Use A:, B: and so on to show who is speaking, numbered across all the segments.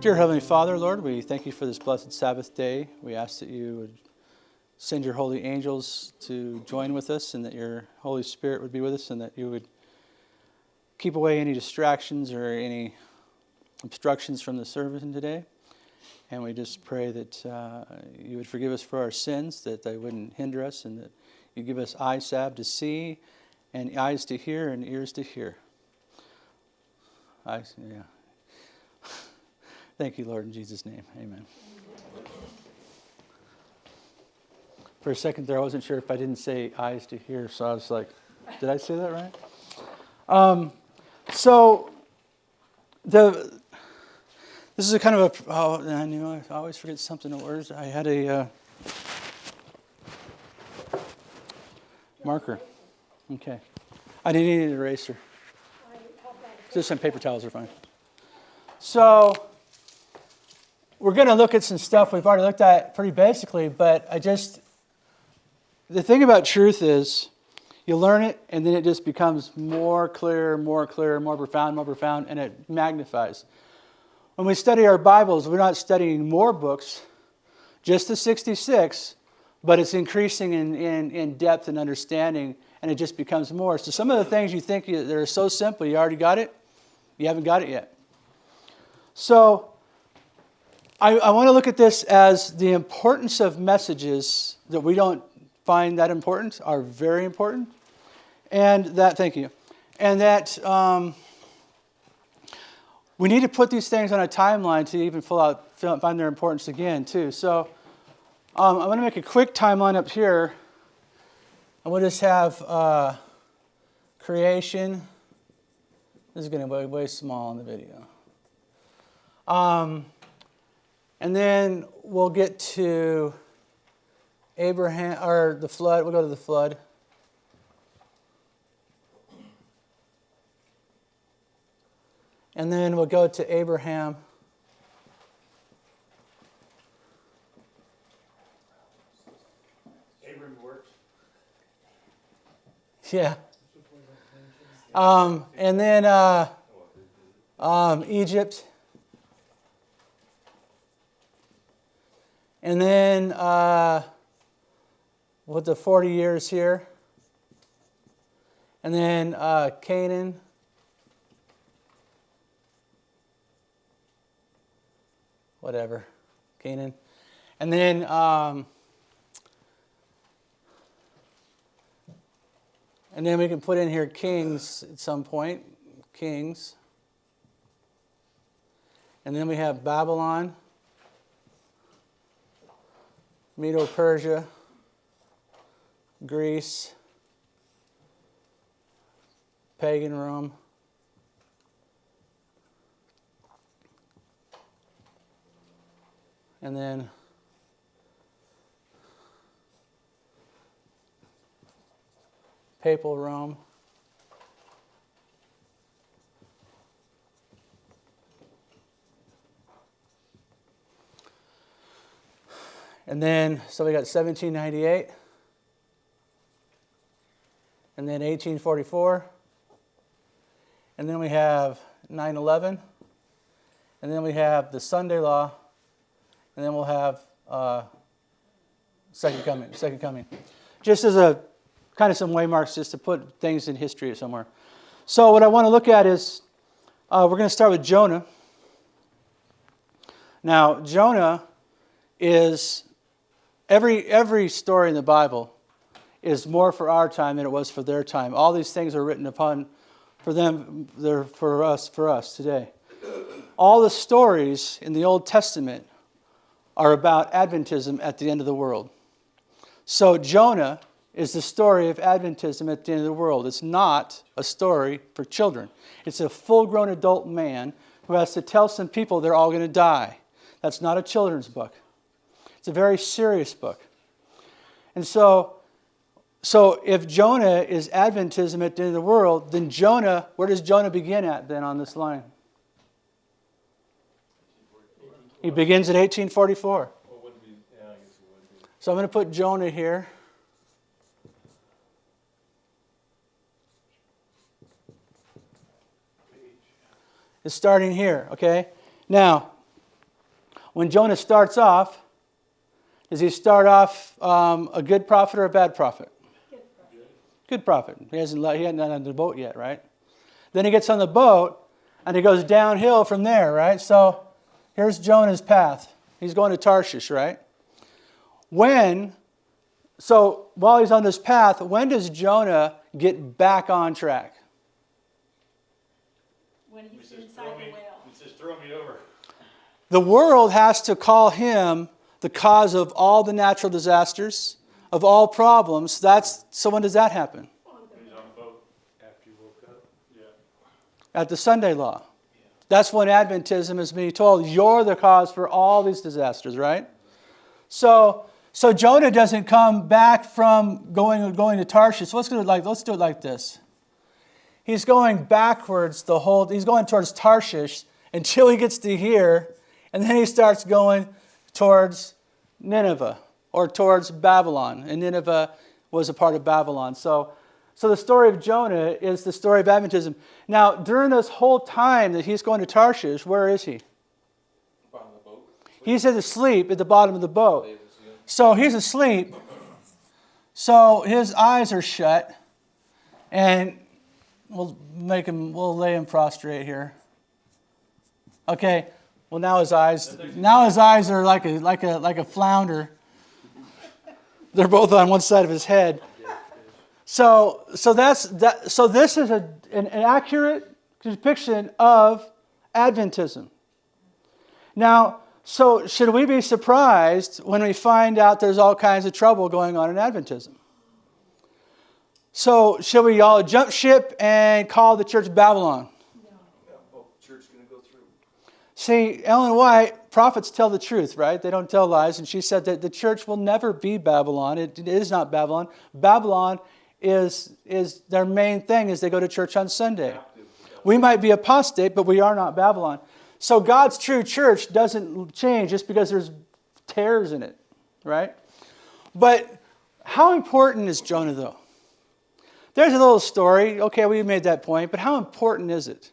A: Dear Heavenly Father, Lord, we thank you for this blessed Sabbath day. We ask that you would send your holy angels to join with us, and that your Holy Spirit would be with us, and that you would keep away any distractions or any obstructions from the service today. And we just pray that you would forgive us for our sins, that they wouldn't hinder us, and that you give us eye salve to see, and eyes to hear, and ears to hear. Yeah. Thank you, Lord, in Jesus' name. Amen. For a second there, I wasn't sure if I didn't say eyes to hear, so I was like, did I say that right? This is a kind of I knew I always forget something. Where's I had a marker. Okay. I didn't need an eraser. Just some paper towels are fine. So we're going to look at some stuff we've already looked at pretty basically, but the thing about truth is you learn it and then it just becomes more clear, more profound, and it magnifies. When we study our Bibles, we're not studying more books, just the 66, but it's increasing in depth and understanding, and it just becomes more. So some of the things you think that are so simple, you already got it, you haven't got it yet. So I want to look at this as the importance of messages that we don't find that important are very important. And that, thank you. And that we need to put these things on a timeline to even find their importance again, too. So I'm going to make a quick timeline up here. And we'll just have creation. This is going to be way small in the video. And then we'll get to Abraham, or the flood. We'll go to the flood. And then we'll go to Abraham.
B: Abraham works.
A: Yeah. And then Egypt. And then with the 40 years here. And then Canaan. Whatever. Canaan. And then we can put in here kings at some point. Kings. And then we have Babylon. Medo-Persia, Greece, pagan Rome, and then papal Rome, and then, so we got 1798, and then 1844, and then we have 9/11, and then we have the Sunday Law, and then we'll have Second Coming. Just as a kind of some waymarks, just to put things in history somewhere. So what I want to look at is, we're going to start with Jonah. Now, Jonah is... Every story in the Bible is more for our time than it was for their time. All these things are written upon for them, they're for us today. All the stories in the Old Testament are about Adventism at the end of the world. So Jonah is the story of Adventism at the end of the world. It's not a story for children. It's a full-grown adult man who has to tell some people they're all going to die. That's not a children's book. It's a very serious book. And so if Jonah is Adventism at the end of the world, then Jonah, where does Jonah begin at then on this line? He begins at 1844. So I'm going to put Jonah here. It's starting here, okay? Now, When Jonah starts off, does he start off a good prophet or a bad prophet? Good prophet. He hadn't gotten on the boat yet, right? Then he gets on the boat, and he goes downhill from there, right? So here's Jonah's path. He's going to Tarshish, right? So while he's on this path, when does Jonah get back on track?
B: When he's inside the whale.
C: He says, throw me over.
A: The world has to call him the cause of all the natural disasters, of all problems. So when does that happen?
C: He's on the boat after you woke up. Yeah.
A: At the Sunday law. That's when Adventism is being told, you're the cause for all these disasters, right? So Jonah doesn't come back from going to Tarshish. Let's do it like this. He's going backwards he's going towards Tarshish until he gets to here, and then he starts going towards Nineveh or towards Babylon. And Nineveh was a part of Babylon. So the story of Jonah is the story of Adventism. Now, during this whole time that he's going to Tarshish, where is he?
D: Bottom of the boat.
A: He's asleep at the bottom of the boat. So he's asleep. So his eyes are shut. And we'll lay him prostrate here. Okay. Well, now his eyes are like a flounder. They're both on one side of his head. So this is an accurate depiction of Adventism. Now, so should we be surprised when we find out there's all kinds of trouble going on in Adventism? So should we all jump ship and call the church Babylon?
D: Church going to go through.
A: See, Ellen White, prophets tell the truth, right? They don't tell lies. And she said that the church will never be Babylon. It is not Babylon. Babylon is their main thing is they go to church on Sunday. We might be apostate, but we are not Babylon. So God's true church doesn't change just because there's tares in it, right? But how important is Jonah, though? There's a little story. Okay, we made that point, but how important is it?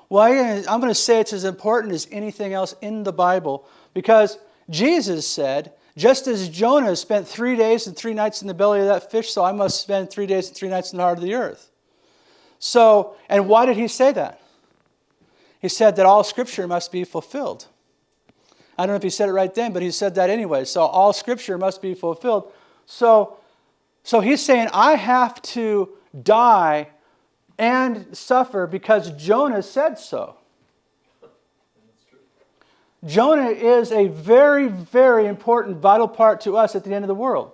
A: Well, I'm going to say it's as important as anything else in the Bible because Jesus said, just as Jonah spent 3 days and 3 nights in the belly of that fish, so I must spend 3 days and 3 nights in the heart of the earth. So, and why did he say that? He said that all Scripture must be fulfilled. I don't know if he said it right then, but he said that anyway. So all Scripture must be fulfilled. So he's saying, I have to die and suffer because Jonah said so. Jonah is a very, very important, vital part to us at the end of the world.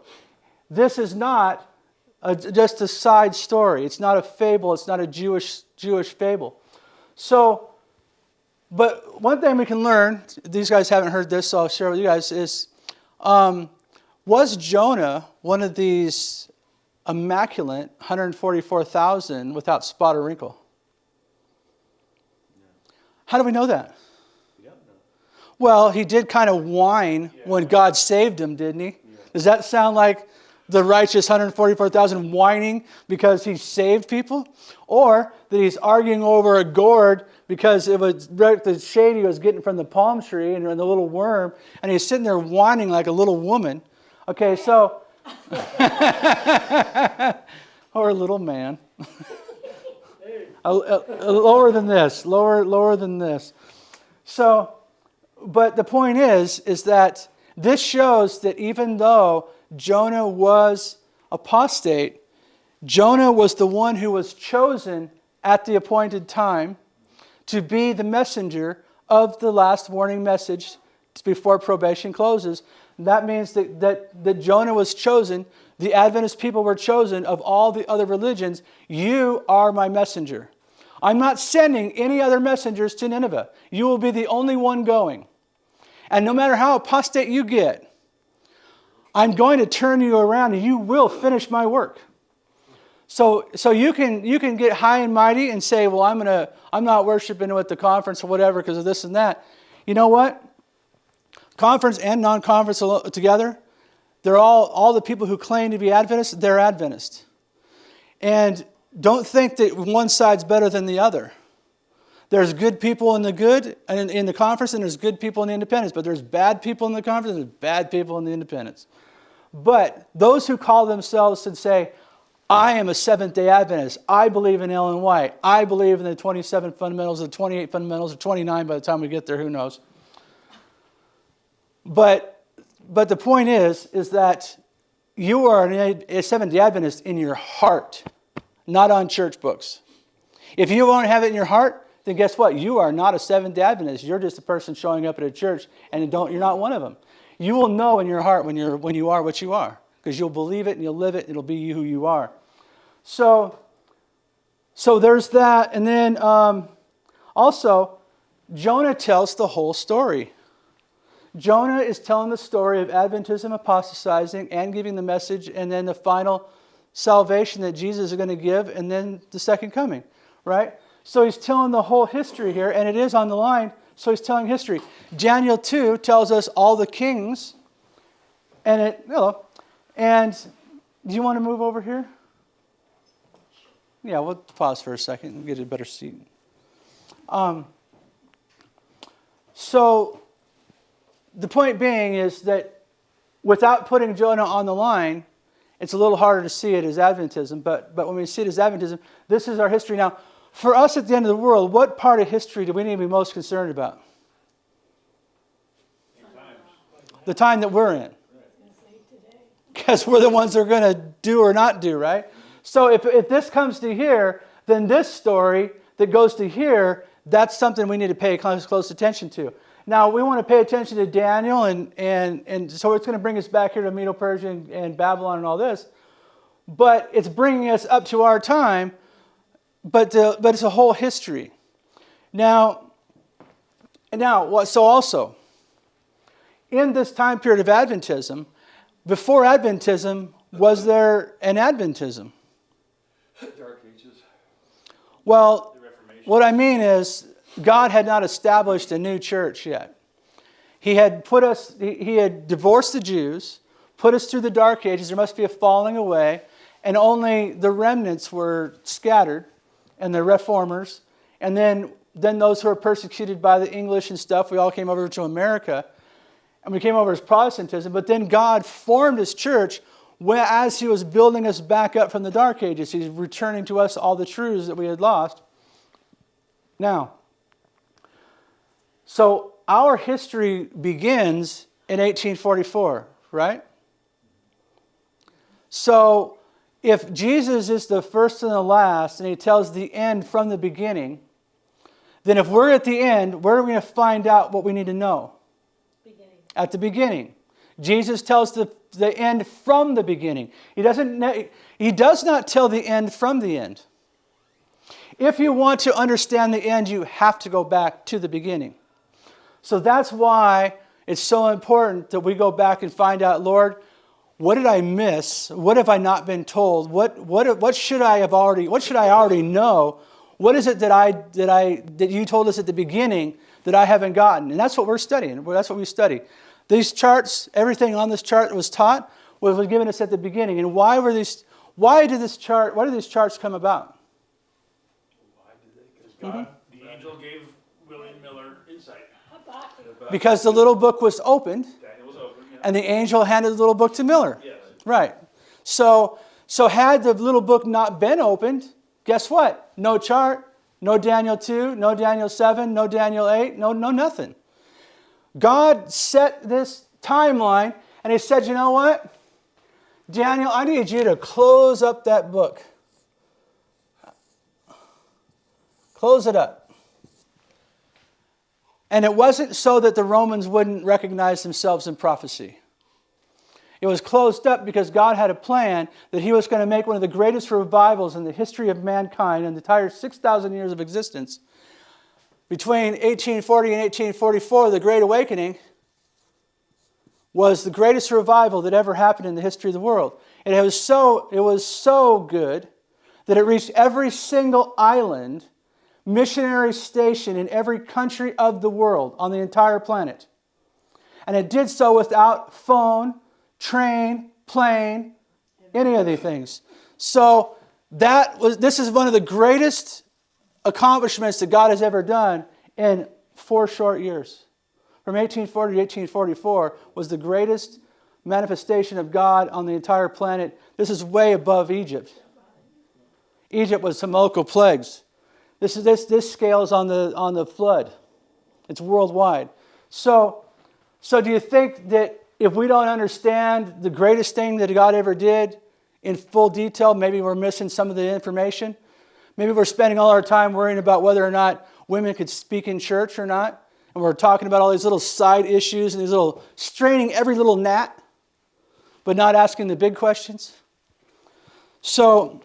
A: This is not just a side story. It's not a fable. It's not a Jewish fable. So, but one thing we can learn, these guys haven't heard this, so I'll share with you guys, is was Jonah one of these immaculate 144,000 without spot or wrinkle? How do we know that? Well, he did kind of whine when God saved him, didn't he? Does that sound like the righteous 144,000 whining because he saved people? Or that he's arguing over a gourd because it was the shade he was getting from the palm tree and the little worm, and he's sitting there whining like a little woman. Okay, so... or a little man. Lower than this. Lower than this. So... But the point is that this shows that even though Jonah was apostate, Jonah was the one who was chosen at the appointed time to be the messenger of the last warning message before probation closes. And that means that Jonah was chosen, the Adventist people were chosen of all the other religions. You are my messenger. I'm not sending any other messengers to Nineveh. You will be the only one going. And no matter how apostate you get, I'm going to turn you around and you will finish my work. So you can get high and mighty and say, well, I'm not worshiping at the conference or whatever because of this and that. You know what? Conference and non-conference together, they're all the people who claim to be Adventists, they're Adventists. And don't think that one side's better than the other. There's good people in the good and in the conference, and there's good people in the independents. But there's bad people in the conference, and there's bad people in the independents. But those who call themselves and say, I am a Seventh-day Adventist. I believe in Ellen White. I believe in the 27 fundamentals, the 28 fundamentals, or 29 by the time we get there, who knows. But the point is that you are a Seventh-day Adventist in your heart, not on church books. If you won't have it in your heart, then guess what? You are not a Seventh-day Adventist. You're just a person showing up at a church, and you're not one of them. You will know in your heart when you are what you are, because you'll believe it and you'll live it, and it'll be who you are. So there's that. And then also, Jonah tells the whole story. Jonah is telling the story of Adventism apostatizing and giving the message, and then the final salvation that Jesus is going to give, and then the second coming, right? So he's telling the whole history here, and it is on the line, so he's telling history. Daniel 2 tells us all the kings, and do you want to move over here? Yeah, we'll pause for a second and get a better seat. So the point being is that without putting Jonah on the line, it's a little harder to see it as Adventism. But when we see it as Adventism, this is our history. Now, for us at the end of the world, what part of history do we need to be most concerned about? The time that we're in. Because we're the ones that are going to do or not do, right? So if this comes to here, then this story that goes to here, that's something we need to pay close attention to. Now, we want to pay attention to Daniel, and so it's going to bring us back here to Medo-Persia and Babylon and all this. But it's bringing us up to our time, but it's a whole history. So also, in this time period of Adventism, before Adventism, was there an Adventism?
D: Dark Ages.
A: Well, what I mean is, God had not established a new church yet. He had divorced the Jews, put us through the Dark Ages. There must be a falling away, and only the remnants were scattered, and the reformers, and then those who were persecuted by the English and stuff. We all came over to America, and we came over as Protestantism. But then God formed His church as He was building us back up from the Dark Ages. He's returning to us all the truths that we had lost. Now, so our history begins in 1844, right? So if Jesus is the first and the last, and He tells the end from the beginning, then if we're at the end, where are we going to find out what we need to know? At the beginning. Jesus tells the end from the beginning. He does not tell the end from the end. If you want to understand the end, you have to go back to the beginning. So that's why it's so important that we go back and find out, Lord, what did I miss? What have I not been told? What should I already know? What is it that you told us at the beginning that I haven't gotten? And that's what we're studying. That's what we study. These charts, everything on this chart that was taught was given us at the beginning. And why did these charts come about?
C: God, the angel gave William Miller insight.
A: Because the little book was opened,
C: Daniel was open, yeah.
A: and the angel handed the little book to Miller.
C: Yes.
A: Right. So had the little book not been opened, guess what? No chart, no Daniel 2, no Daniel 7, no Daniel 8, no nothing. God set this timeline, and He said, you know what? Daniel, I need you to close up that book. Close it up. And it wasn't so that the Romans wouldn't recognize themselves in prophecy. It was closed up because God had a plan that He was going to make one of the greatest revivals in the history of mankind in the entire 6,000 years of existence. Between 1840 and 1844, the Great Awakening was the greatest revival that ever happened in the history of the world. And it was so good that it reached every single island, missionary station in every country of the world on the entire planet. And it did so without phone, train, plane, any of these things. So this is one of the greatest accomplishments that God has ever done in 4 short years. From 1840 to 1844 was the greatest manifestation of God on the entire planet. This is way above Egypt. Egypt was some local plagues. This scales on the flood. It's worldwide. So do you think that if we don't understand the greatest thing that God ever did in full detail, maybe we're missing some of the information? Maybe we're spending all our time worrying about whether or not women could speak in church or not. And we're talking about all these little side issues and these little straining every little gnat, but not asking the big questions. So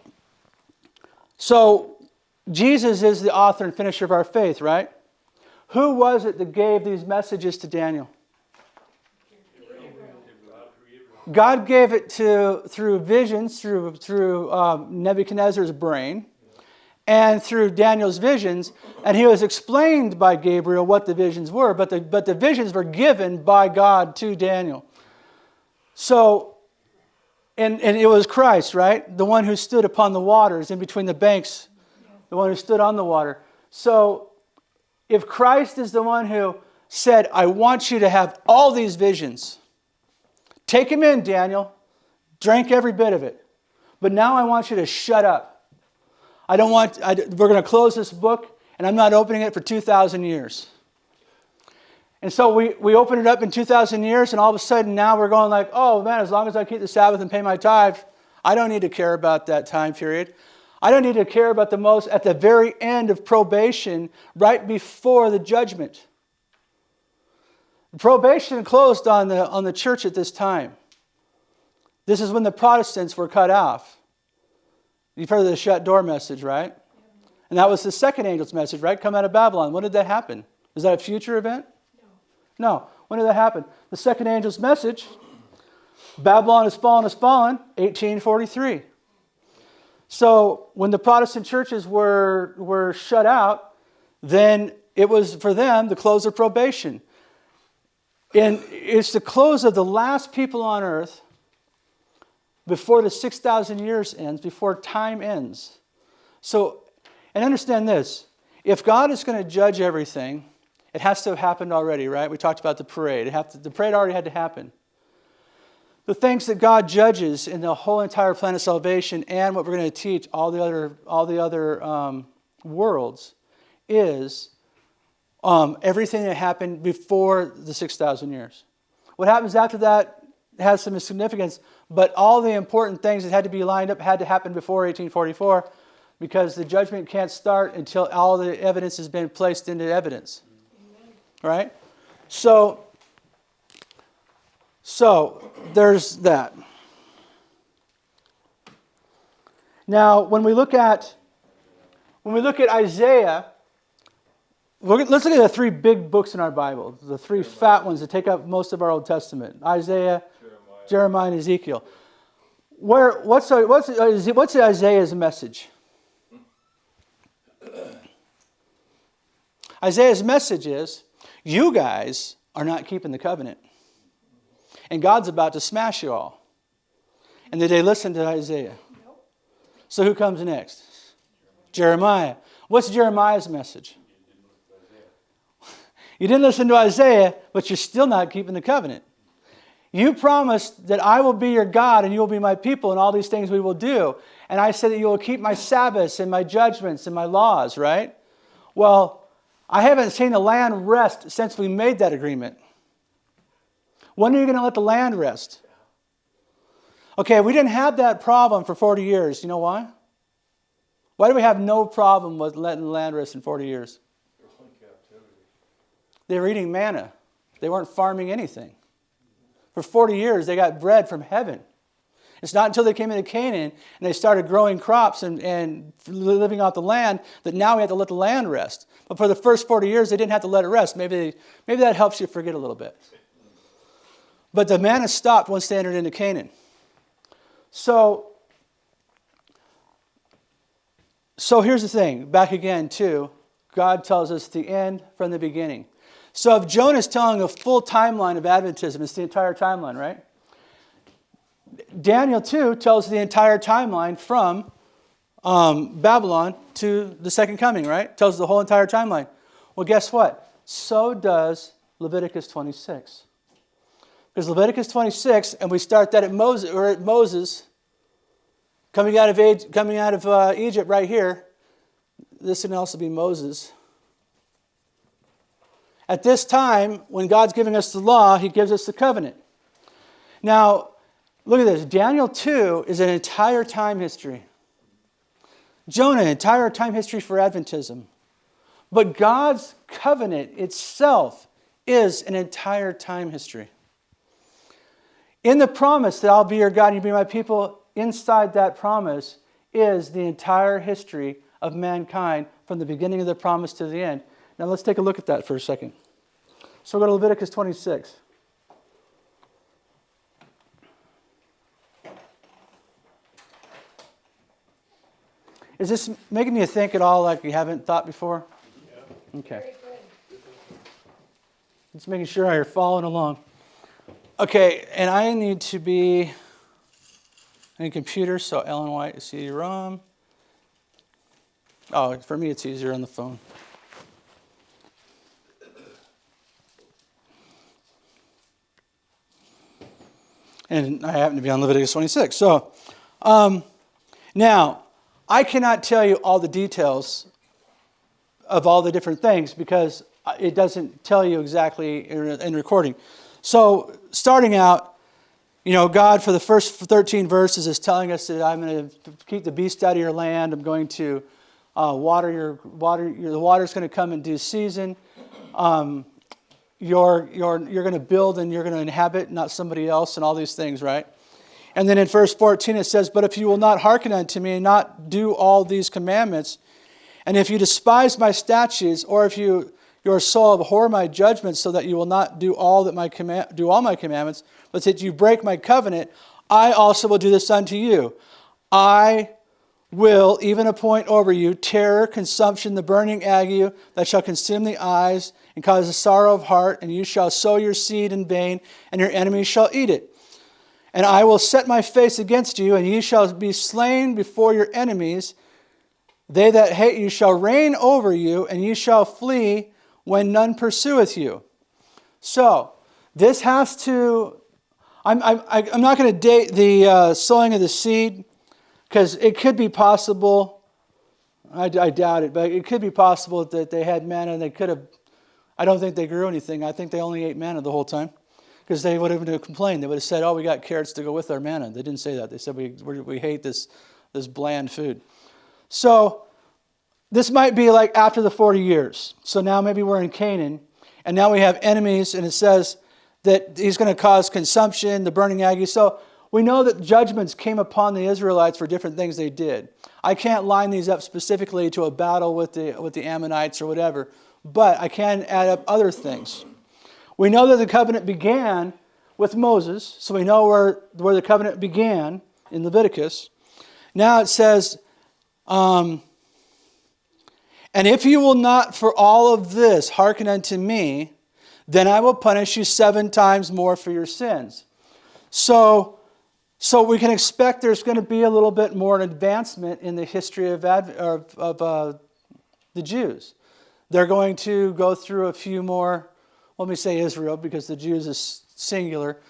A: Jesus is the author and finisher of our faith, right? Who was it that gave these messages to Daniel? God gave it through visions, through Nebuchadnezzar's brain, and through Daniel's visions, and he was explained by Gabriel what the visions were, but the visions were given by God to Daniel. So, and it was Christ, right? The one who stood upon the waters, in between the banks, the one who stood on the water. So, if Christ is the one who said, I want you to have all these visions, take them in, Daniel, drank every bit of it, but now I want you to shut up. We're going to close this book, and I'm not opening it for 2,000 years. And so we open it up in 2,000 years, and all of a sudden now we're going like, oh man, as long as I keep the Sabbath and pay my tithe, I don't need to care about that time period. I don't need to care about the most at the very end of probation, right before the judgment. Probation closed on the church at this time. This is when the Protestants were cut off. You've heard of the shut door message, right? And that was the second angel's message, right? Come out of Babylon. When did that happen? Was that a future event? No. When did that happen? The second angel's message, Babylon has fallen, 1843. So when the Protestant churches were shut out, then it was for them the close of probation. And it's the close of the last people on earth before the 6,000 years ends, before time ends. So, and understand this, if God is going to judge everything, it has to have happened already, right? We talked about the parade. The parade already had to happen. The things that God judges in the whole entire plan of salvation and what we're going to teach all the other worlds is everything that happened before the 6,000 years. What happens after that has some significance, but all the important things that had to be lined up had to happen before 1844 because the judgment can't start until all the evidence has been placed into evidence. Amen. Right? So there's that. Now, when we look at Isaiah, let's look at the 3 big books in our Bible, the 3 fat ones that take up most of our Old Testament: Isaiah, Jeremiah, and Ezekiel. What's Isaiah's message? Isaiah's message is, you guys are not keeping the covenant. And God's about to smash you all. And did they listen to Isaiah? Nope. So who comes next? Jeremiah. What's Jeremiah's message? You didn't listen to Isaiah, but you're still not keeping the covenant. You promised that I will be your God and you will be my people and all these things we will do. And I said that you will keep my Sabbaths and my judgments and my laws, right? Well, I haven't seen the land rest since we made that agreement. When are you going to let the land rest? Okay, we didn't have that problem for 40 years. You know why? Why do we have no problem with letting the land rest in 40 years? They were eating manna. They weren't farming anything. For 40 years, they got bread from heaven. It's not until they came into Canaan and they started growing crops and living off the land that now we have to let the land rest. But for the first 40 years, they didn't have to let it rest. Maybe that helps you forget a little bit. But the manna stopped once they entered into Canaan. So here's the thing. Back again to God tells us the end from the beginning. So if Jonah's telling a full timeline of Adventism, it's the entire timeline, right? Daniel, too, tells the entire timeline from Babylon to the second coming, right? Tells the whole entire timeline. Well, guess what? So does Leviticus 26. Because Leviticus 26, and we start that at Moses coming out of Egypt right here. This can also be Moses. At this time, when God's giving us the law, he gives us the covenant. Now, look at this. Daniel 2 is an entire time history. Jonah, entire time history for Adventism. But God's covenant itself is an entire time history. In the promise that I'll be your God and you be my people, inside that promise is the entire history of mankind from the beginning of the promise to the end. Now let's take a look at that for a second. So we'll go to Leviticus 26. Is this making you think at all like you haven't thought before? Yeah. Okay. Just making sure you're following along. Okay, and I need to be in computer, so Ellen White, CD-ROM. Oh, for me it's easier on the phone. And I happen to be on Leviticus 26. So, now, I cannot tell you all the details of all the different things because it doesn't tell you exactly in recording. So, starting out, God for the first 13 verses is telling us that I'm going to keep the beast out of your land. I'm going to the water's going to come in due season. You're going to build and you're going to inhabit, not somebody else, and all these things, right? And then in verse 14 it says, "But if you will not hearken unto me and not do all these commandments, and if you despise my statutes, or if your soul abhor my judgments, so that you will not do all my commandments, but that you break my covenant, I also will do this unto you. I will even appoint over you terror, consumption, the burning ague that shall consume the eyes and cause a sorrow of heart, and you shall sow your seed in vain, and your enemies shall eat it. And I will set my face against you, and ye shall be slain before your enemies. They that hate you shall reign over you, and ye shall flee when none pursueth you." So, this has to... I'm not going to date the sowing of the seed, because it could be possible, I doubt it, but it could be possible that they had manna and they could have... I don't think they grew anything. I think they only ate manna the whole time. Because they would have complained. They would have said, "Oh, we got carrots to go with our manna." They didn't say that. They said, we hate this bland food. So this might be like after the 40 years. So now maybe we're in Canaan. And now we have enemies. And it says that he's going to cause consumption, the burning ague. So we know that judgments came upon the Israelites for different things they did. I can't line these up specifically to a battle with the Ammonites or whatever. But I can add up other things. We know that the covenant began with Moses, so we know where the covenant began in Leviticus. Now it says, "And if you will not for all of this hearken unto me, then I will punish you 7 times more for your sins." So we can expect there's going to be a little bit more advancement in the history of the Jews. They're going to go through a few more... Let me say Israel, because the Jews is singular.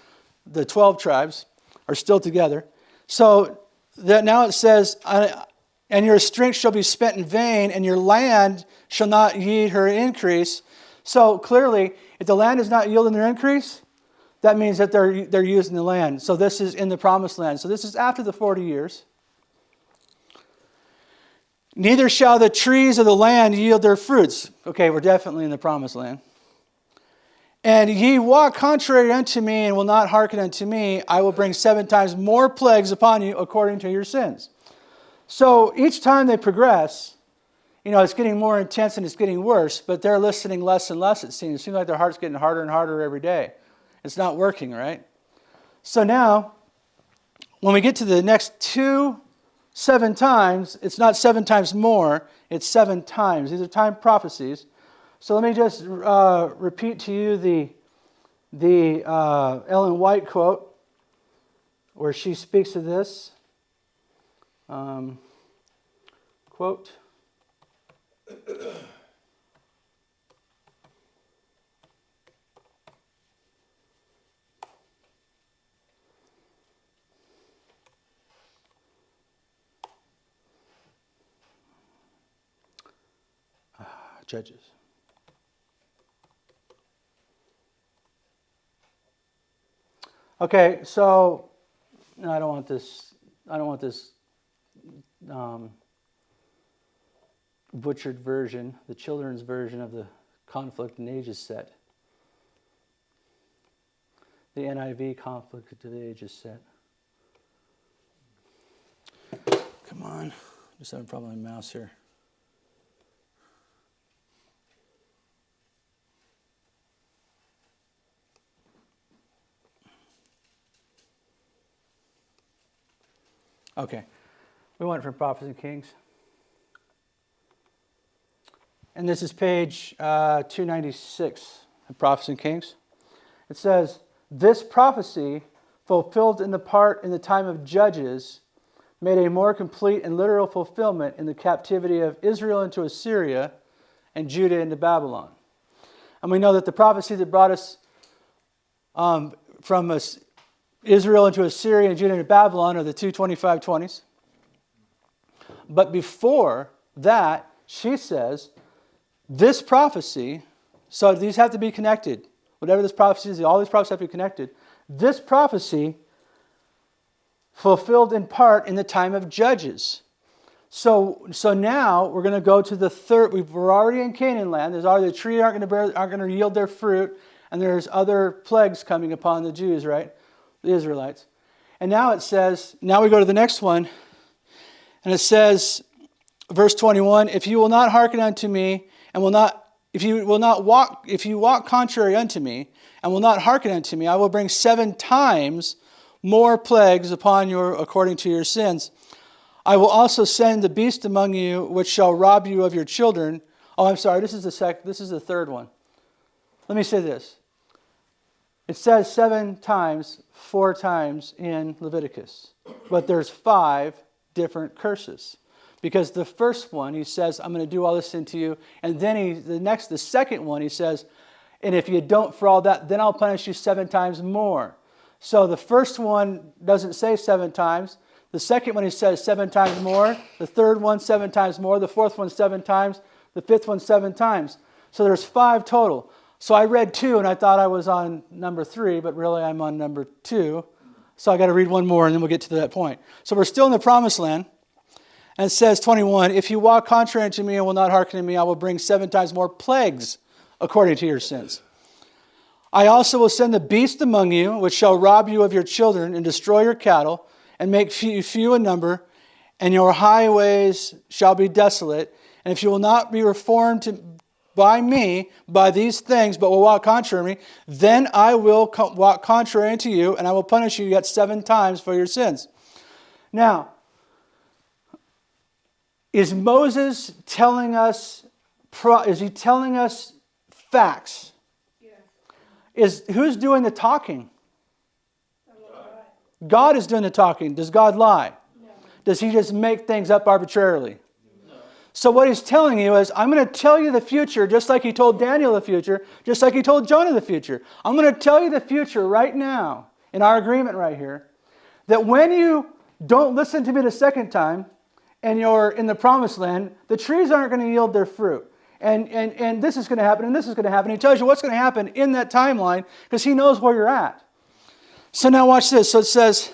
A: The 12 tribes are still together. So that now it says, "And your strength shall be spent in vain, and your land shall not yield her increase." So clearly, if the land is not yielding their increase, that means that they're using the land. So this is in the promised land. So this is after the 40 years. "Neither shall the trees of the land yield their fruits." Okay, we're definitely in the promised land. "And ye walk contrary unto me, and will not hearken unto me, I will bring 7 times more plagues upon you according to your sins." So each time they progress, it's getting more intense and it's getting worse, but they're listening less and less, it seems. It seems like their heart's getting harder and harder every day. It's not working, right? So now, when we get to the next 7 times, it's not 7 times more, it's 7 times. These are time prophecies. So let me just repeat to you the Ellen White quote where she speaks of this. Quote, Judges. Okay, so no, I don't want this. I don't want this butchered version, the children's version of the conflict and ages set. The NIV conflict of the ages set. Come on, just having a problem with my mouse here. Okay, we went from Prophets and Kings. And this is page 296 of Prophets and Kings. It says, this prophecy, fulfilled in the part in the time of Judges, made a more complete and literal fulfillment in the captivity of Israel into Assyria and Judah into Babylon. And we know that the prophecy that brought us from Israel into Assyria and Judah into Babylon are the 2:25:20s. But before that, she says, this prophecy, so these have to be connected. Whatever this prophecy is, all these prophecies have to be connected. This prophecy fulfilled in part in the time of Judges. So now we're going to go to the third. We're already in Canaan land. There's already the tree aren't going to yield their fruit, and there's other plagues coming upon the Jews, right? The Israelites. And now it says, now we go to the next one, and it says, verse 21, if you will not hearken unto me, and if you walk contrary unto me, and will not hearken unto me, I will bring 7 times more plagues upon you according to your sins. I will also send the beast among you, which shall rob you of your children. Oh, I'm sorry, this is the third one. Let me say this. It says 7 times, 4 times in Leviticus. But there's 5 different curses. Because the first one, he says, I'm going to do all this into you. And then the second one, he says, and if you don't for all that, then I'll punish you 7 times more. So the first one doesn't say 7 times. The second one, he says 7 times more. The third one, 7 times more. The fourth one, 7 times. The fifth one, 7 times. So there's 5 total. So I read 2 and I thought I was on number 3, but really I'm on number 2. So I got to read one more and then we'll get to that point. So we're still in the promised land. And it says 21, if you walk contrary unto me and will not hearken to me, I will bring 7 times more plagues according to your sins. I also will send the beast among you, which shall rob you of your children and destroy your cattle and make you few in number, and your highways shall be desolate. And if you will not be reformed by me, by these things, but will walk contrary to me, then I will walk contrary unto you, and I will punish you yet 7 times for your sins. Now, is Moses telling us, is he telling us facts? Yes. Who's doing the talking? God is doing the talking. Does God lie? No. Does he just make things up arbitrarily? No. So what he's telling you is, I'm going to tell you the future just like he told Daniel the future, just like he told Jonah the future. I'm going to tell you the future right now, in our agreement right here, that when you don't listen to me the second time, and you're in the promised land, the trees aren't going to yield their fruit. And this is going to happen, and this is going to happen. He tells you what's going to happen in that timeline because he knows where you're at. So now watch this. So it says,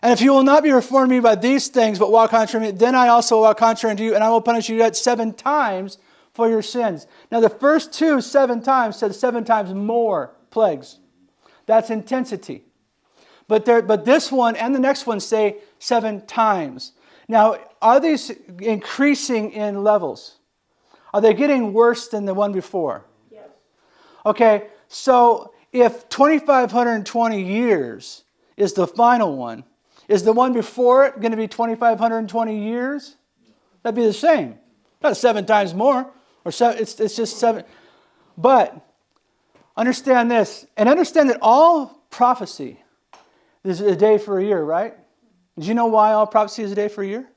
A: and if you will not be reformed me by these things, but walk contrary to me, then I also will walk contrary to you, and I will punish you yet 7 times for your sins. Now the first 2, 7 times, said 7 times more plagues. That's intensity. But this one and the next one say 7 times. Now, are these increasing in levels? Are they getting worse than the one before? Yes. Okay, so if 2,520 years is the final one, is the one before it going to be 2,520 years? That'd be the same. Not 7 times more. Or it's just 7. But understand this, and understand that all prophecy is a day for a year, right? Do you know why all prophecy is a day for a year?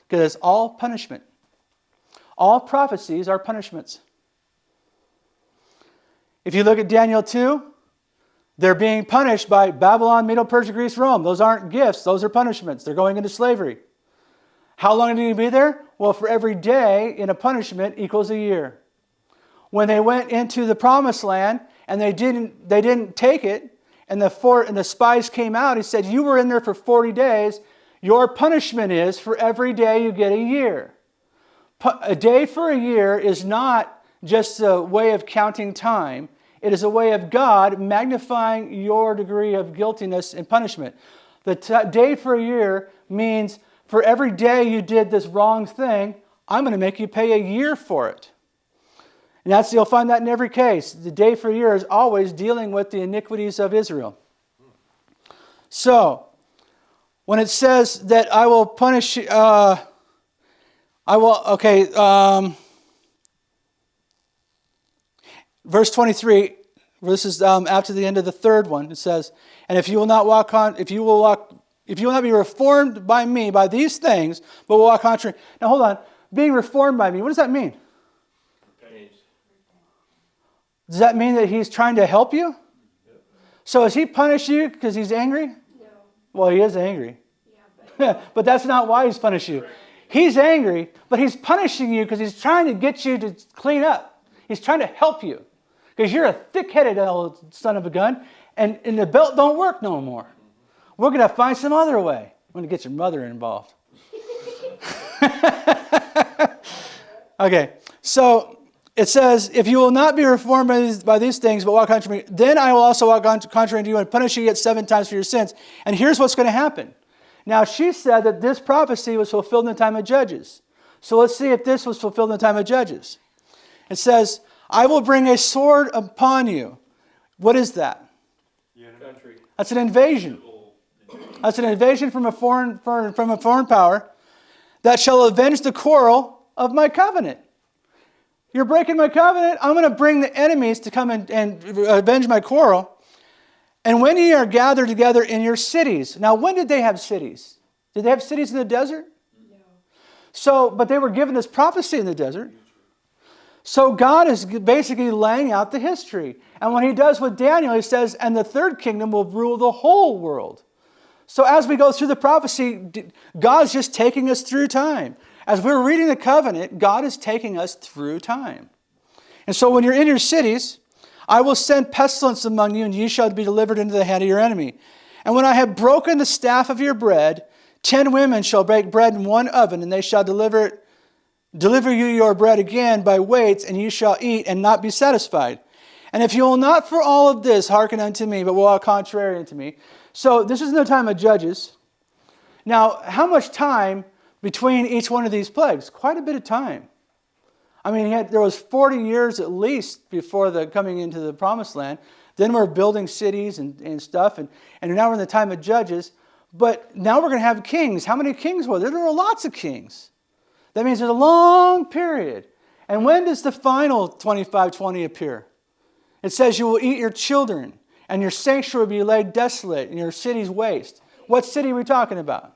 A: Because it's all punishment. All prophecies are punishments. If you look at Daniel 2, they're being punished by Babylon, Medo, Persia, Greece, Rome. Those aren't gifts. Those are punishments. They're going into slavery. How long did he be there? Well, for every day in a punishment equals a year. When they went into the promised land and they didn't take it, and the spies came out, he said, you were in there for 40 days. Your punishment is for every day you get a year. A day for a year is not just a way of counting time. It is a way of God magnifying your degree of guiltiness and punishment. The day for a year means for every day you did this wrong thing, I'm going to make you pay a year for it. And you'll find that in every case. The day for a year is always dealing with the iniquities of Israel. So, when it says that I will punish, verse 23, this is after the end of the third one. It says, and if you will not be reformed by me, by these things, but will walk contrary. Now hold on. Being reformed by me, what does that mean? Does that mean that he's trying to help you? So has he punished you because he's angry?
B: No.
A: Well, he is angry.
B: Yeah,
A: But that's not why he's punished you. He's angry, but he's punishing you because he's trying to get you to clean up. He's trying to help you. Because you're a thick-headed old son of a gun, and the belt don't work no more. We're going to find some other way. I'm going to get your mother involved. Okay, so it says, if you will not be reformed by these things, but walk contrary to me, then I will also walk contrary to you and punish you yet 7 times for your sins. And here's what's going to happen. Now, she said that this prophecy was fulfilled in the time of Judges. So let's see if this was fulfilled in the time of Judges. It says, I will bring a sword upon you. What is that?
D: Country.
A: That's an invasion. That's an invasion from a foreign power that shall avenge the quarrel of my covenant. You're breaking my covenant. I'm going to bring the enemies to come and avenge my quarrel. And when ye are gathered together in your cities. Now, when did they have cities? Did they have cities in the desert? No. But they were given this prophecy in the desert. So God is basically laying out the history. And when he does with Daniel, he says, and the third kingdom will rule the whole world. So as we go through the prophecy, God's just taking us through time. As we're reading the covenant, God is taking us through time. And so when you're in your cities, I will send pestilence among you, and ye shall be delivered into the hand of your enemy. And when I have broken the staff of your bread, 10 women shall bake bread in one oven, and they shall deliver you your bread again by weights, and you shall eat and not be satisfied. And if you will not for all of this hearken unto me, but will walk contrary unto me. So this is in the time of Judges. Now, how much time between each one of these plagues? Quite a bit of time. I mean, there was 40 years at least before the coming into the promised land. Then we're building cities and stuff, and now we're in the time of Judges. But now we're going to have kings. How many kings were there? There were lots of kings. That means there's a long period. And when does the final 25:20 appear? It says you will eat your children, and your sanctuary will be laid desolate, and your cities waste. What city are we talking about?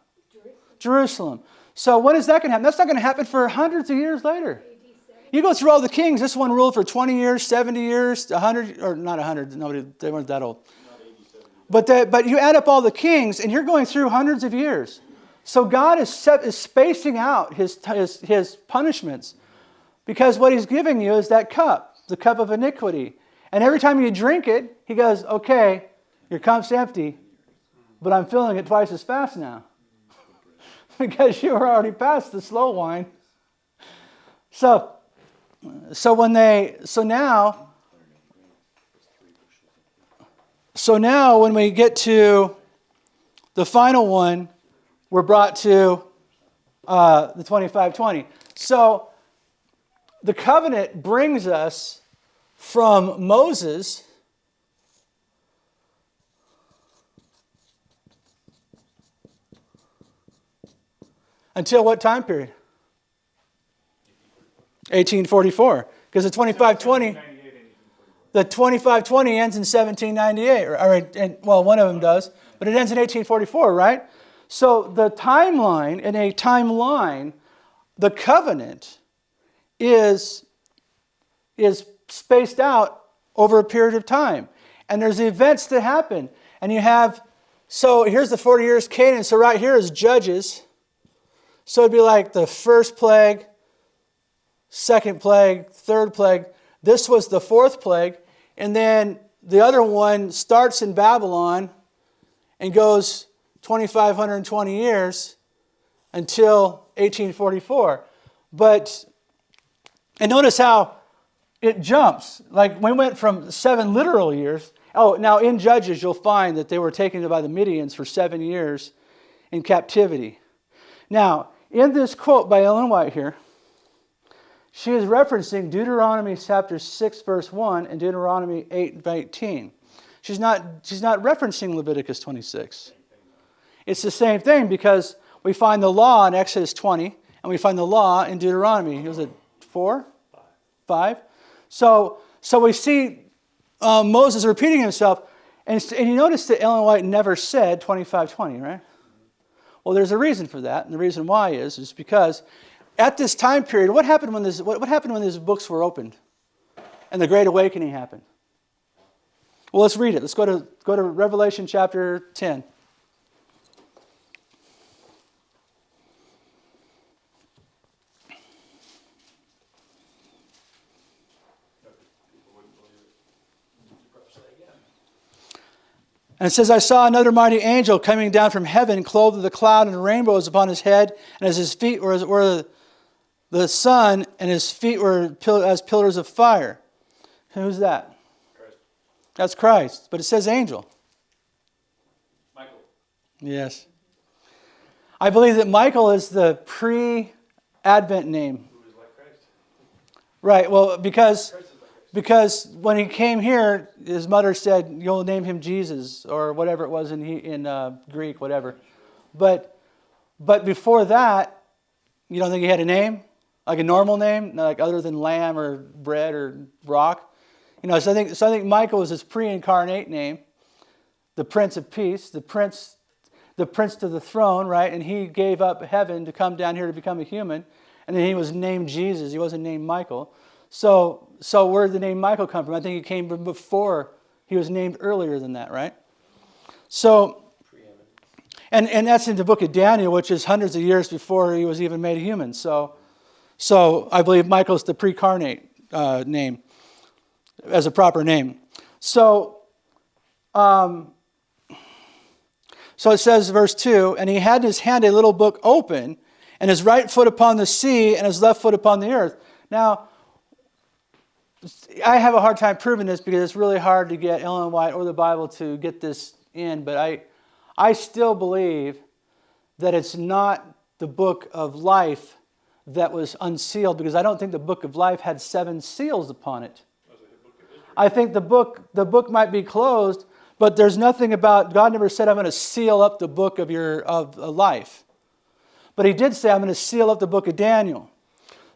A: Jerusalem. So when is that going to happen? That's not going to happen for hundreds of years later. You go through all the kings. This one ruled for 20 years, 70 years, 100, or not 100. They weren't that old. But you add up all the kings, and you're going through hundreds of years. So God is spacing out his punishments, because what he's giving you is that cup, the cup of iniquity. And every time you drink it, he goes, okay, your cup's empty, but I'm filling it twice as fast now. Because you were already past the slow wine. So now when we get to the final one, we're brought to the 25:20. So the covenant brings us from Moses until what time period? 1844. Because the 25:20 ends in 1798. Well, one of them does, but it ends in 1844, right? So the timeline, in a timeline, the covenant is spaced out over a period of time. And there's events that happen. And you have, so here's the 40 years Canaan. So right here is Judges. So it'd be like the first plague, second plague, third plague. This was the fourth plague. And then the other one starts in Babylon and goes 2,520 years until 1844. And notice how it jumps. Like we went from 7 literal years. Oh, now in Judges you'll find that they were taken by the Midians for 7 years in captivity. Now, in this quote by Ellen White here, she is referencing Deuteronomy chapter 6, verse 1 and Deuteronomy 8, 18. She's not referencing Leviticus 26. It's the same thing because we find the law in Exodus 20 and we find the law in Deuteronomy. Was it 4? 5? So we see Moses repeating himself. And you notice that Ellen White never said 25:20, right? Well, there's a reason for that. And the reason why is because at this time period, what happened when these books were opened and the Great Awakening happened? Well, let's read it. Let's go to Revelation chapter 10. And it says, I saw another mighty angel coming down from heaven, clothed with a cloud and rainbows upon his head, and as his feet were the sun, and his feet were as pillars of fire. Who's that?
C: Christ.
A: That's Christ. But it says angel.
C: Michael.
A: Yes. I believe that Michael is the pre-Advent name.
C: Who is like Christ.
A: Right, well, because
C: Christ is like Christ.
A: Because when he came here, his mother said, you'll name him Jesus, or whatever it was in Greek, whatever. But before that, you don't think he had a name? Like a normal name? Like other than lamb or bread or rock? So I think Michael was his pre-incarnate name, the Prince of Peace, the Prince to the throne, right? And he gave up heaven to come down here to become a human. And then he was named Jesus. He wasn't named Michael. So where did the name Michael come from? I think it came from before. He was named earlier than that, right? So, and that's in the book of Daniel, which is hundreds of years before he was even made a human. So I believe Michael's the pre-incarnate name as a proper name. So it says, verse 2, and he had in his hand a little book open, and his right foot upon the sea, and his left foot upon the earth. Now, I have a hard time proving this because it's really hard to get Ellen White or the Bible to get this in, but I still believe that it's not the book of life that was unsealed, because I don't think the book of life had 7 seals upon it. I think the book might be closed, but there's nothing about, God never said, I'm going to seal up the book of life. But he did say, I'm going to seal up the book of Daniel.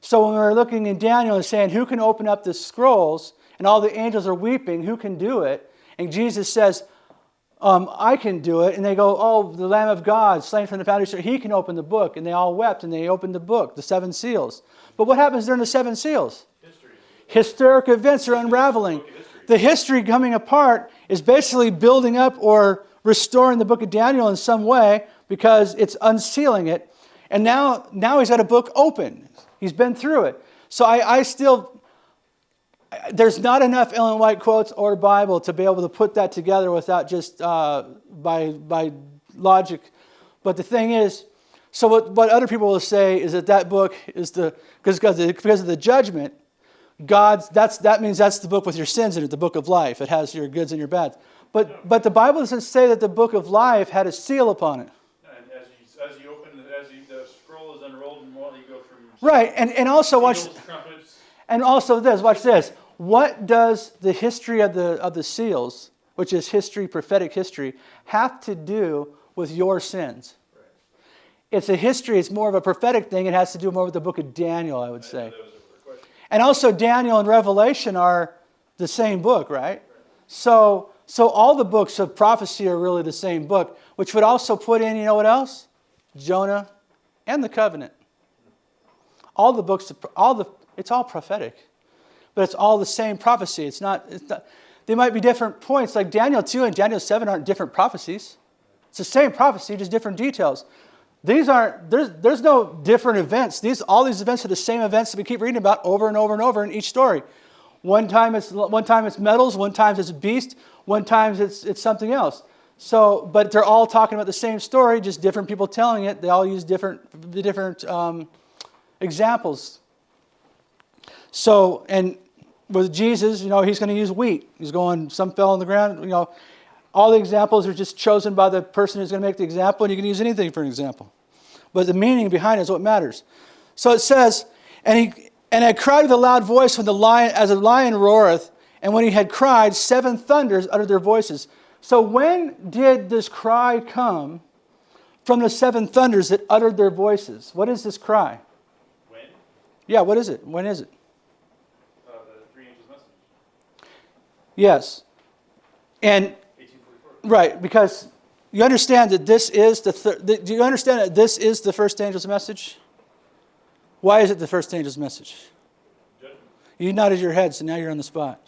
A: So when we were looking in Daniel and saying, who can open up the scrolls? And all the angels are weeping, who can do it? And Jesus says, I can do it. And they go, oh, the Lamb of God, slain from the foundation, he can open the book. And they all wept and they opened the book, the 7 seals. But what happens during the 7 seals?
C: History.
A: Historic events are unraveling. The history coming apart is basically building up or restoring the book of Daniel in some way because it's unsealing it. And now he's got a book open. He's been through it. So I still, there's not enough Ellen White quotes or Bible to be able to put that together without just by logic. But the thing is, so what other people will say is that book is because of the judgment, that means that's the book with your sins in it, the book of life. It has your goods and your bads. But the Bible doesn't say that the book of life had a seal upon it.
C: And as the scroll is unrolled, and more you go from
A: Right, and also watch,
C: seals, trumpets.
A: and also this. Watch this. What does the history of the seals, which is history, prophetic history, have to do with your sins?
C: Right.
A: It's a history. It's more of a prophetic thing. It has to do more with the book of Daniel, I would say.
C: That was a question.
A: And also Daniel and Revelation are the same book, right? So all the books of prophecy are really the same book, which would also put in, you know what else? Jonah and the covenant. all the books, it's all prophetic. But it's all the same prophecy. It's not, they might be different points. Like Daniel 2 and Daniel 7 aren't different prophecies. It's the same prophecy, just different details. These aren't, there's no different events. All these events are the same events that we keep reading about over and over and over in each story. One time it's metals, one time it's a beast, one time it's something else. So, but they're all talking about the same story, just different people telling it. They all use different examples. So, and with Jesus, he's going to use wheat. He's going, some fell on the ground. All the examples are just chosen by the person who's going to make the example, and you can use anything for an example. But the meaning behind it is what matters. So it says, and I cried with a loud voice when as a lion roareth, and when he had cried, 7 thunders uttered their voices. So when did this cry come from the 7 thunders that uttered their voices? What is this cry?
C: When?
A: Yeah, what is it? When is it?
C: The 3 angels' message.
A: Yes. And
C: 1844.
A: right, because you understand that this is do you understand that this is the first angel's message? Why is it the first angel's message?
C: Judgment.
A: You nodded your head, so now you're on the spot.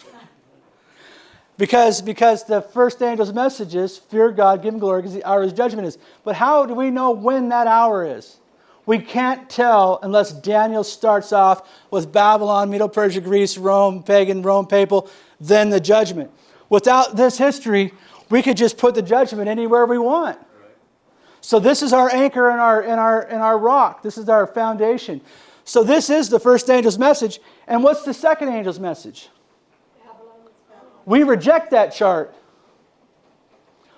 A: Because the first angel's message is, fear God, give him glory, because the hour of his judgment is. But how do we know when that hour is? We can't tell unless Daniel starts off with Babylon, Medo-Persia, Greece, Rome, pagan, Rome, papal, then the judgment. Without this history, we could just put the judgment anywhere we want. So this is our anchor and our rock. This is our foundation. So this is the first angel's message. And what's the second angel's message? We reject that chart.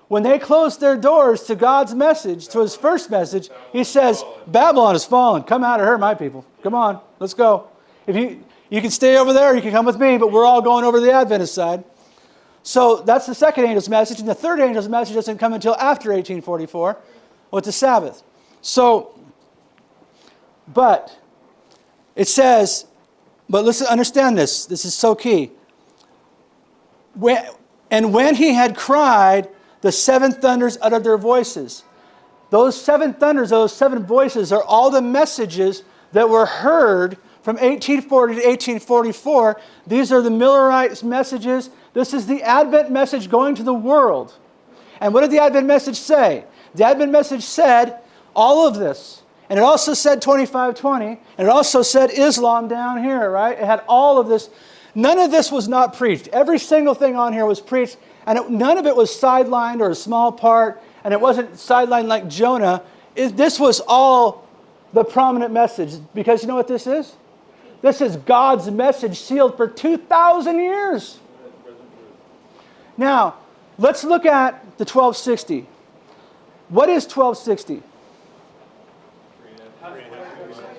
A: When they closed their doors to God's message, to his first message, he says, Babylon has fallen. Come out of her, my people. Come on, let's go. If you can stay over there, you can come with me, but we're all going over to the Adventist side. So that's the second angel's message. And the third angel's message doesn't come until after 1844 with the Sabbath. So, but it says, but listen, understand this. This is so key. When he had cried, the 7 thunders uttered their voices. Those 7 thunders, those 7 voices are all the messages that were heard from 1840 to 1844. These are the Millerite messages. This is the Advent message going to the world. And what did the Advent message say? The Advent message said all of this. And it also said 2520. And it also said Islam down here, right? It had all of this. None of this was not preached. Every single thing on here was preached. And none of it was sidelined or a small part. And it wasn't sidelined like Jonah. This was all the prominent message. Because you know what this is? This is God's message sealed for 2,000 years. Now, let's look at the 1260. What is 1260?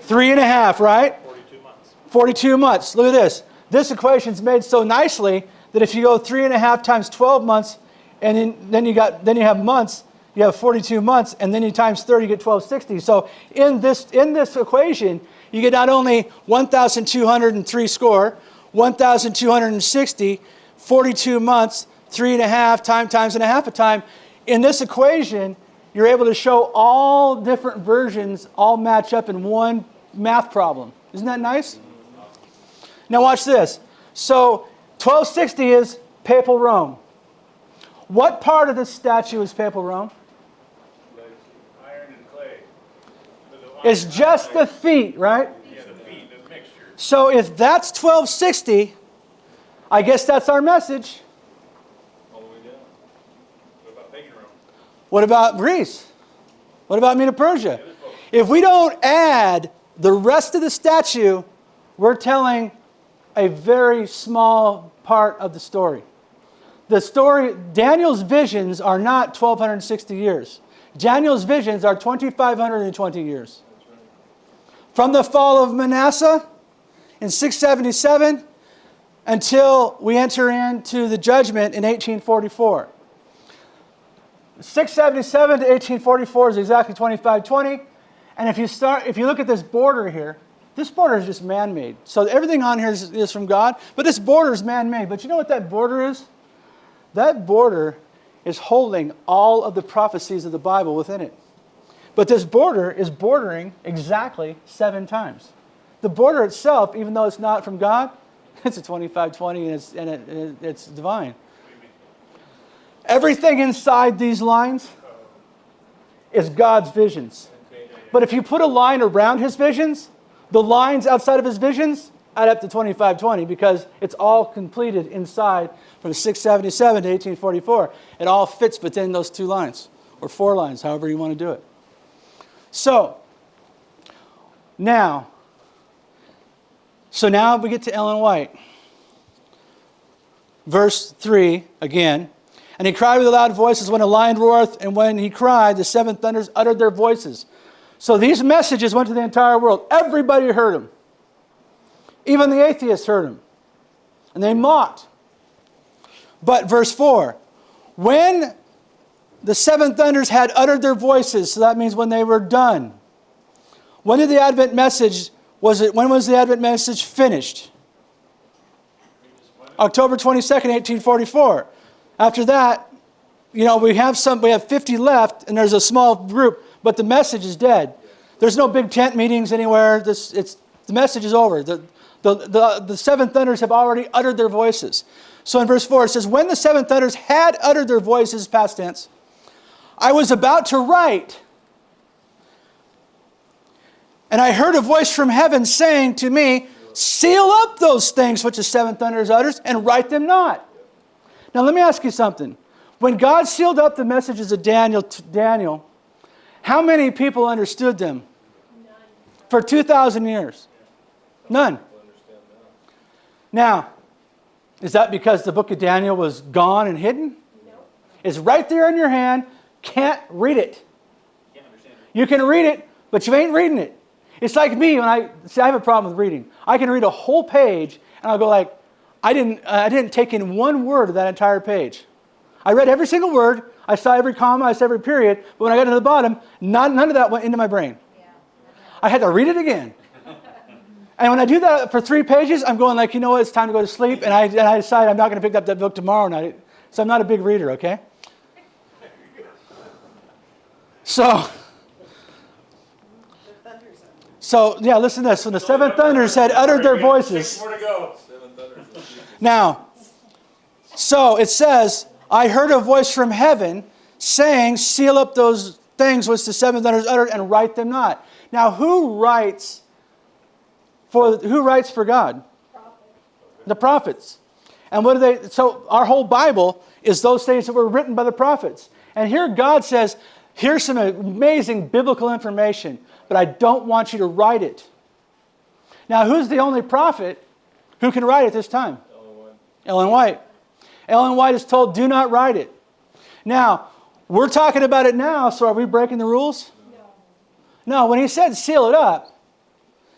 A: 3.5, right?
C: 42 months.
A: 42 months. Look at this. This equation's made so nicely that if you go 3.5 times 12 months, and then you have months, you have 42 months, and then you times 30, you get 1260. So in this equation, you get not only 1,203 score, 1,260, 42 months, 3.5 times and a half a time. In this equation, you're able to show all different versions all match up in one math problem. Isn't that nice? Now watch this. So 1260 is Papal Rome. What part of this statue is Papal Rome?
C: Iron and clay.
A: It's just the feet, right?
C: Yeah, the feet, the mixture.
A: So if that's 1260, I guess that's our message.
C: All the way down. What about pagan Rome?
A: What about Greece? What about Medo-Persia? If we don't add the rest of the statue, we're telling a very small part of the story. The story, Daniel's visions are not 1,260 years. Daniel's visions are 2,520 years. From the fall of Manasseh in 677 until we enter into the judgment in 1844. 677 to 1844 is exactly 2520. And if you look at this border here, this border is just man-made. So everything on here is from God, but this border is man-made. But you know what that border is? That border is holding all of the prophecies of the Bible within it. But this border is bordering exactly 7 times. the border itself, even though it's not from God, it's a 25-20 and it's divine. Everything inside these lines is God's visions. But if you put a line around his visions, the lines outside of his visions add up to 25-20 because it's all completed inside from 677 to 1844. It all fits within those two lines, or four lines, however you want to do it. So now we get to Ellen White. Verse 3 again. And he cried with a loud voice as when a lion roareth, and when he cried, the seven thunders uttered their voices. So these messages went to the entire world. Everybody heard them. Even the atheists heard them. And they mocked. But verse 4, when the seven thunders had uttered their voices, so that means when they were done. When did the Advent message, when was the Advent message finished? October 22nd, 1844. After that, we have 50 left, and there's a small group, but the message is dead. There's no big tent meetings anywhere. The message is over. The seven thunders have already uttered their voices. So in verse 4 it says, when the seven thunders had uttered their voices, past tense, I was about to write, and I heard a voice from heaven saying to me, seal up those things which the seven thunders utters, and write them not. Now let me ask you something. When God sealed up the messages of Daniel, how many people understood them?
B: None.
A: For 2,000 years? None. Now, is that because the book of Daniel was gone and hidden?
B: No.
A: It's right there in your hand. Can't read it.
C: Can't understand it.
A: You can read it, but you ain't reading it. It's like me when I have a problem with reading. I can read a whole page and I'll go like, I didn't take in one word of that entire page. I read every single word. I saw every comma. I saw every period. But when I got to the bottom, none of that went into my brain. I had to read it again. And when I do that for 3 pages, I'm going like, you know what? It's time to go to sleep. And I decide I'm not going to pick up that book tomorrow night. So I'm not a big reader, okay? So yeah, listen to this. When the seven thunders had uttered their voices.
C: 6 more to go.
A: Now, so it says, I heard a voice from heaven saying, seal up those things which the seven thunders uttered and write them not. Now, who writes for God? The prophets. And what do they? So our whole Bible is those things that were written by the prophets. And here God says, here's some amazing biblical information, but I don't want you to write it. Now, who's the only prophet who can write at this time? Ellen White. Ellen White is told, do not write it. Now, we're talking about it now, so are we breaking the rules? No, when he said seal it up,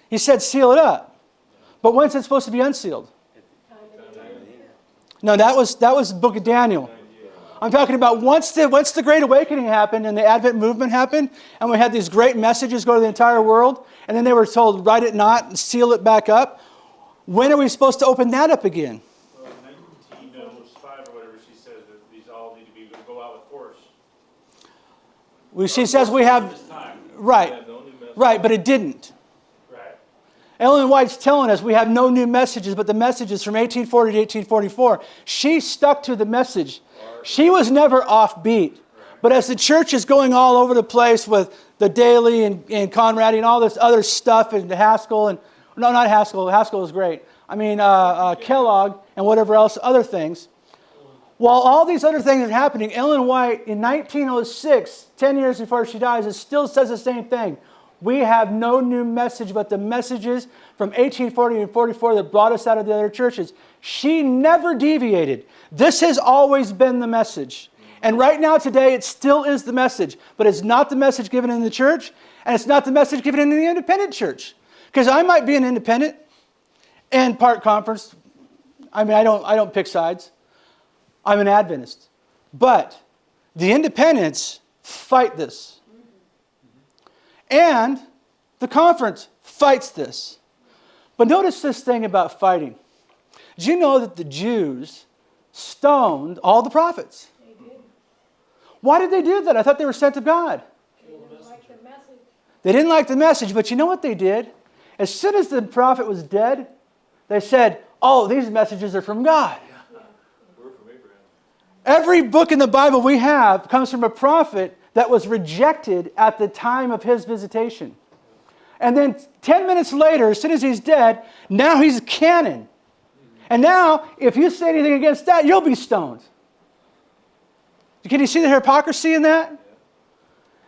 A: he said seal it up. But when's it supposed to be unsealed? No, that was the book of Daniel. I'm talking about once the Great Awakening happened and the Advent movement happened, and we had these great messages go to the entire world, and then they were told, write it not and seal it back up. When are we supposed to open that up again?
C: Well, 1905 or whatever, she says that these all need to go out with force.
A: She says we have,
C: This time.
A: right, but it didn't.
C: Right.
A: Ellen White's telling us we have no new messages, but the messages from 1840 to 1844, she stuck to the message. She was never offbeat. But as the church is going all over the place with the Daily and Conradi and all this other stuff and the Haskell and, no, not Haskell. Haskell is great. I mean, Kellogg and whatever else, other things. While all these other things are happening, Ellen White in 1906, 10 years before she dies, it still says the same thing. We have no new message but the messages from 1840 and 44 that brought us out of the other churches. She never deviated. This has always been the message. And right now, today, it still is the message. But it's not the message given in the church, and it's not the message given in the independent church. Because I might be an independent and part conference. I mean, I don't pick sides. I'm an Adventist. But the independents fight this. And the conference fights this. But notice this thing about fighting. Did you know that the Jews stoned all the prophets?
B: They did.
A: Why did they do that? I thought they were sent of God.
B: They didn't like the message.
A: They didn't like the message, but you know what they did? As soon as the prophet was dead, they said, oh, these messages are from God.
D: Word from Abraham.
A: Every book in the Bible we have comes from a prophet that was rejected at the time of his visitation. And then 10 minutes later, as soon as he's dead, now he's canon. And now, if you say anything against that, you'll be stoned. Can you see the hypocrisy in that?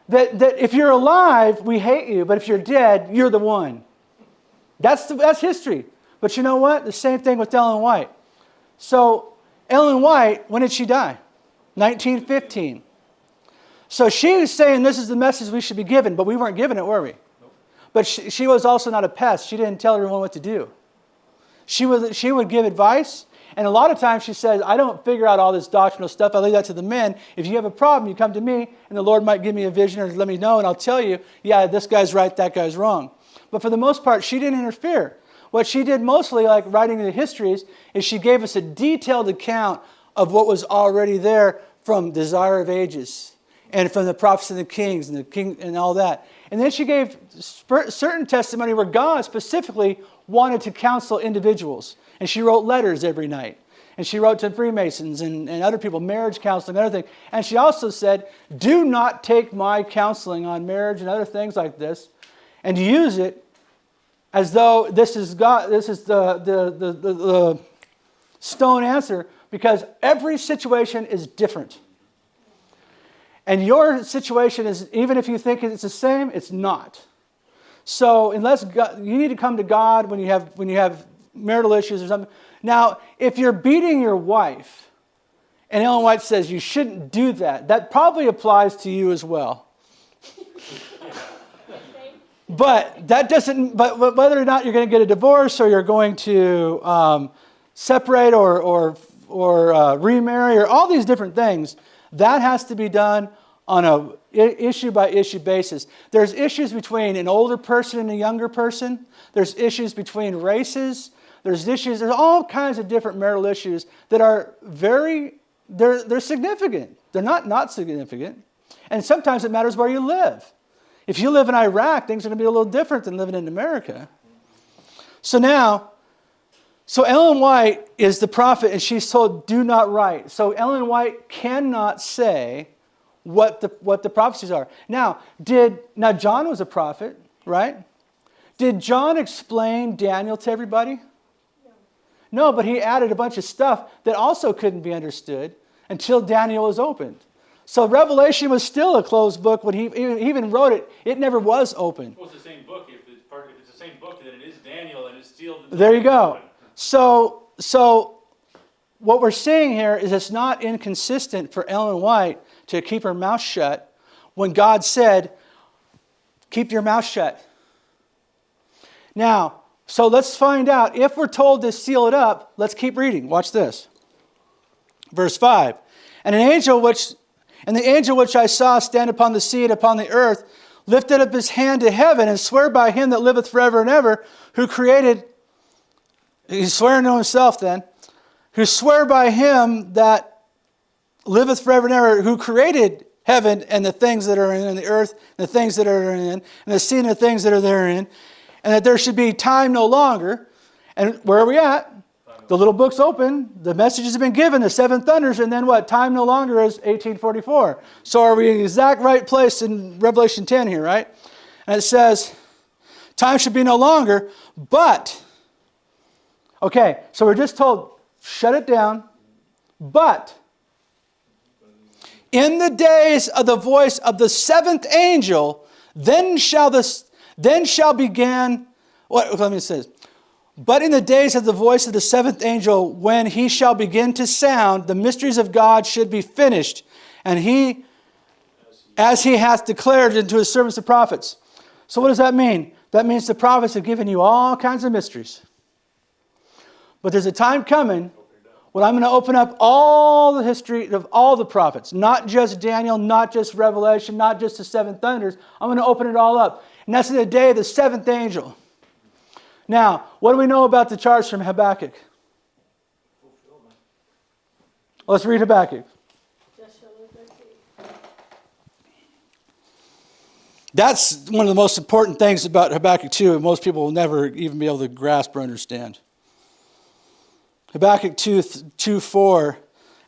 A: That if you're alive, we hate you, but if you're dead, you're the one. That's history. But you know what? The same thing with Ellen White. So Ellen White, when did she die? 1915. So she was saying this is the message we should be given, but we weren't given it, were we?
D: Nope.
A: But she was also not a pest. She didn't tell everyone what to do. She would give advice, and a lot of times she says, I don't figure out all this doctrinal stuff. I leave that to the men. If you have a problem, you come to me, and the Lord might give me a vision or let me know, and I'll tell you, yeah, this guy's right, that guy's wrong. But for the most part, she didn't interfere. What she did mostly, like writing the histories, is she gave us a detailed account of what was already there from Desire of Ages and from the prophets and the kings and the king and all that. And then she gave certain testimony where God specifically wanted to counsel individuals. And she wrote letters every night. And she wrote to Freemasons and other people, marriage counseling and other things. And she also said, do not take my counseling on marriage and other things like this and use it as though this is God, this is the stone answer, because every situation is different. And your situation is, even if you think it's the same, it's not. So unless God, you need to come to God when you have marital issues or something. Now, if you're beating your wife, and Ellen White says you shouldn't do that, that probably applies to you as well. But that doesn't. But whether or not you're going to get a divorce or you're going to separate or remarry or all these different things, that has to be done on a issue by issue basis. There's issues between an older person and a younger person. There's issues between races. There's all kinds of different marital issues that are they're significant. They're not significant. And sometimes it matters where you live. If you live in Iraq, things are going to be a little different than living in America. So Ellen White is the prophet, and she's told, do not write. So Ellen White cannot say what the prophecies are. Now John was a prophet, right? Did John explain Daniel to everybody? No, but he added a bunch of stuff that also couldn't be understood until Daniel was opened. So Revelation was still a closed book when he even wrote it. It never was open.
C: Well, it's the same book. If it's the same book, then it is Daniel, and it's sealed.
A: There you go. So what we're seeing here is it's not inconsistent for Ellen White to keep her mouth shut when God said, keep your mouth shut. Now, so let's find out. If we're told to seal it up, let's keep reading. Watch this. Verse 5. And the angel which I saw stand upon the sea and upon the earth lifted up his hand to heaven and sware by him that liveth forever and ever, who created, he's swearing to himself then, who sware by him that liveth forever and ever, who created heaven and the things that are in the earth, and the things that are in, and the sea and the things that are therein, and that there should be time no longer. And where are we at? The little book's open. The messages have been given, the seven thunders, and then what? Time no longer is 1844. So are we in the exact right place in Revelation 10 here, right? And it says, time should be no longer, but, okay, so we're just told, shut it down, but in the days of the voice of the seventh angel, then shall begin, let me say this. But in the days of the voice of the seventh angel, when he shall begin to sound, the mysteries of God should be finished, and he, as he hath declared unto his servants the prophets. So what does that mean? That means the prophets have given you all kinds of mysteries. But there's a time coming when I'm going to open up all the history of all the prophets, not just Daniel, not just Revelation, not just the seven thunders. I'm going to open it all up. And that's in the day of the seventh angel. Now, what do we know about the charge from Habakkuk? Let's read Habakkuk. That's one of the most important things about Habakkuk 2, and most people will never even be able to grasp or understand. Habakkuk 2:4,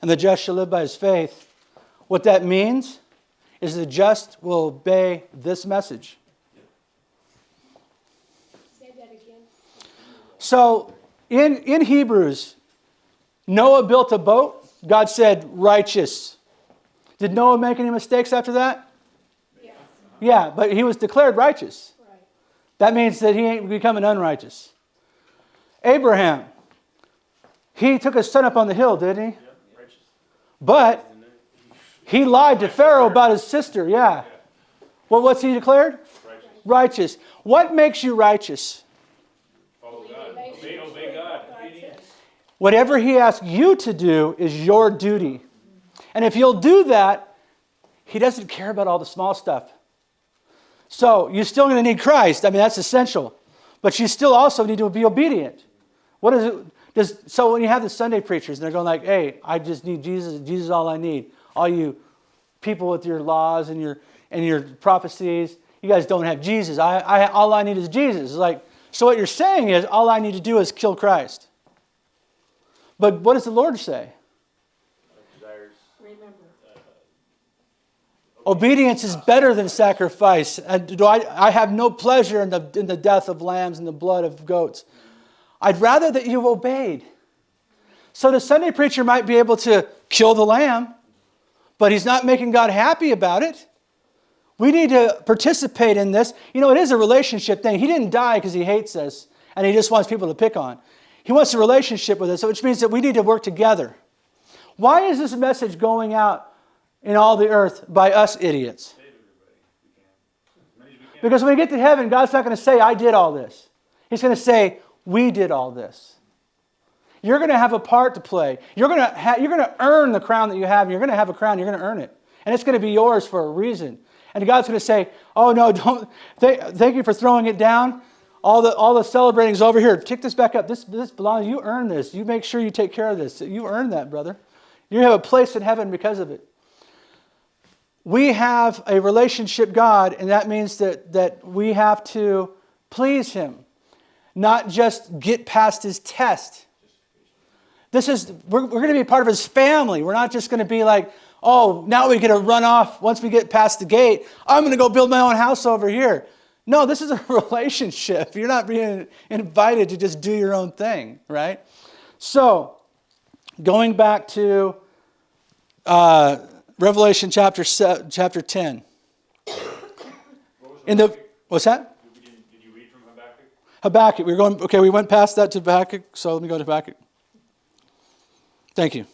A: and the just shall live by his faith. What that means is the just will obey this message.
B: Say that again.
A: So in Hebrews, Noah built a boat. God said, righteous. Did Noah make any mistakes after that?
B: Yes.
A: Yeah, but he was declared righteous.
B: Right.
A: That means that he ain't becoming unrighteous. Abraham, he took his son up on the hill, didn't he? But he lied to Pharaoh about his sister, yeah. Well, what's he declared? Righteous. What makes you righteous?
C: Follow God. Obey God.
A: Whatever he asks you to do is your duty. And if you'll do that, he doesn't care about all the small stuff. So you're still going to need Christ. I mean, that's essential. But you still also need to be obedient. What is it? So when you have the Sunday preachers and they're going like, hey, I just need Jesus. Jesus is all I need. All you people with your laws and your prophecies, you guys don't have Jesus. All I need is Jesus. It's like, so what you're saying is all I need to do is kill Christ. But what does the Lord say?
D: Desires.
B: Remember.
A: Obedience is better than sacrifice. I have no pleasure in the death of lambs and the blood of goats. I'd rather that you obeyed. So the Sunday preacher might be able to kill the lamb, but he's not making God happy about it. We need to participate in this. You know, it is a relationship thing. He didn't die because he hates us and he just wants people to pick on. He wants a relationship with us, which means that we need to work together. Why is this message going out in all the earth by us idiots? Because when we get to heaven, God's not going to say, I did all this. He's going to say, we did all this. You're going to have a part to play. You're going to earn the crown that you have. You're going to have a crown. You're going to earn it. And it's going to be yours for a reason. And God's going to say, oh, no, don't. Thank you for throwing it down. All the celebrating is over here. Take this back up. This belongs. You earn this. You make sure you take care of this. You earn that, brother. You have a place in heaven because of it. We have a relationship God, and that means that we have to please Him, not just get past His test. We're going to be part of His family. We're not just going to be like, oh, now we get to run off once we get past the gate. I'm going to go build my own house over here. No, this is a relationship. You're not being invited to just do your own thing, right? So, going back to Revelation chapter 10. What's that?
C: Did you read from Habakkuk?
A: Habakkuk. We went past that to Habakkuk, so let me go to Habakkuk. Thank you.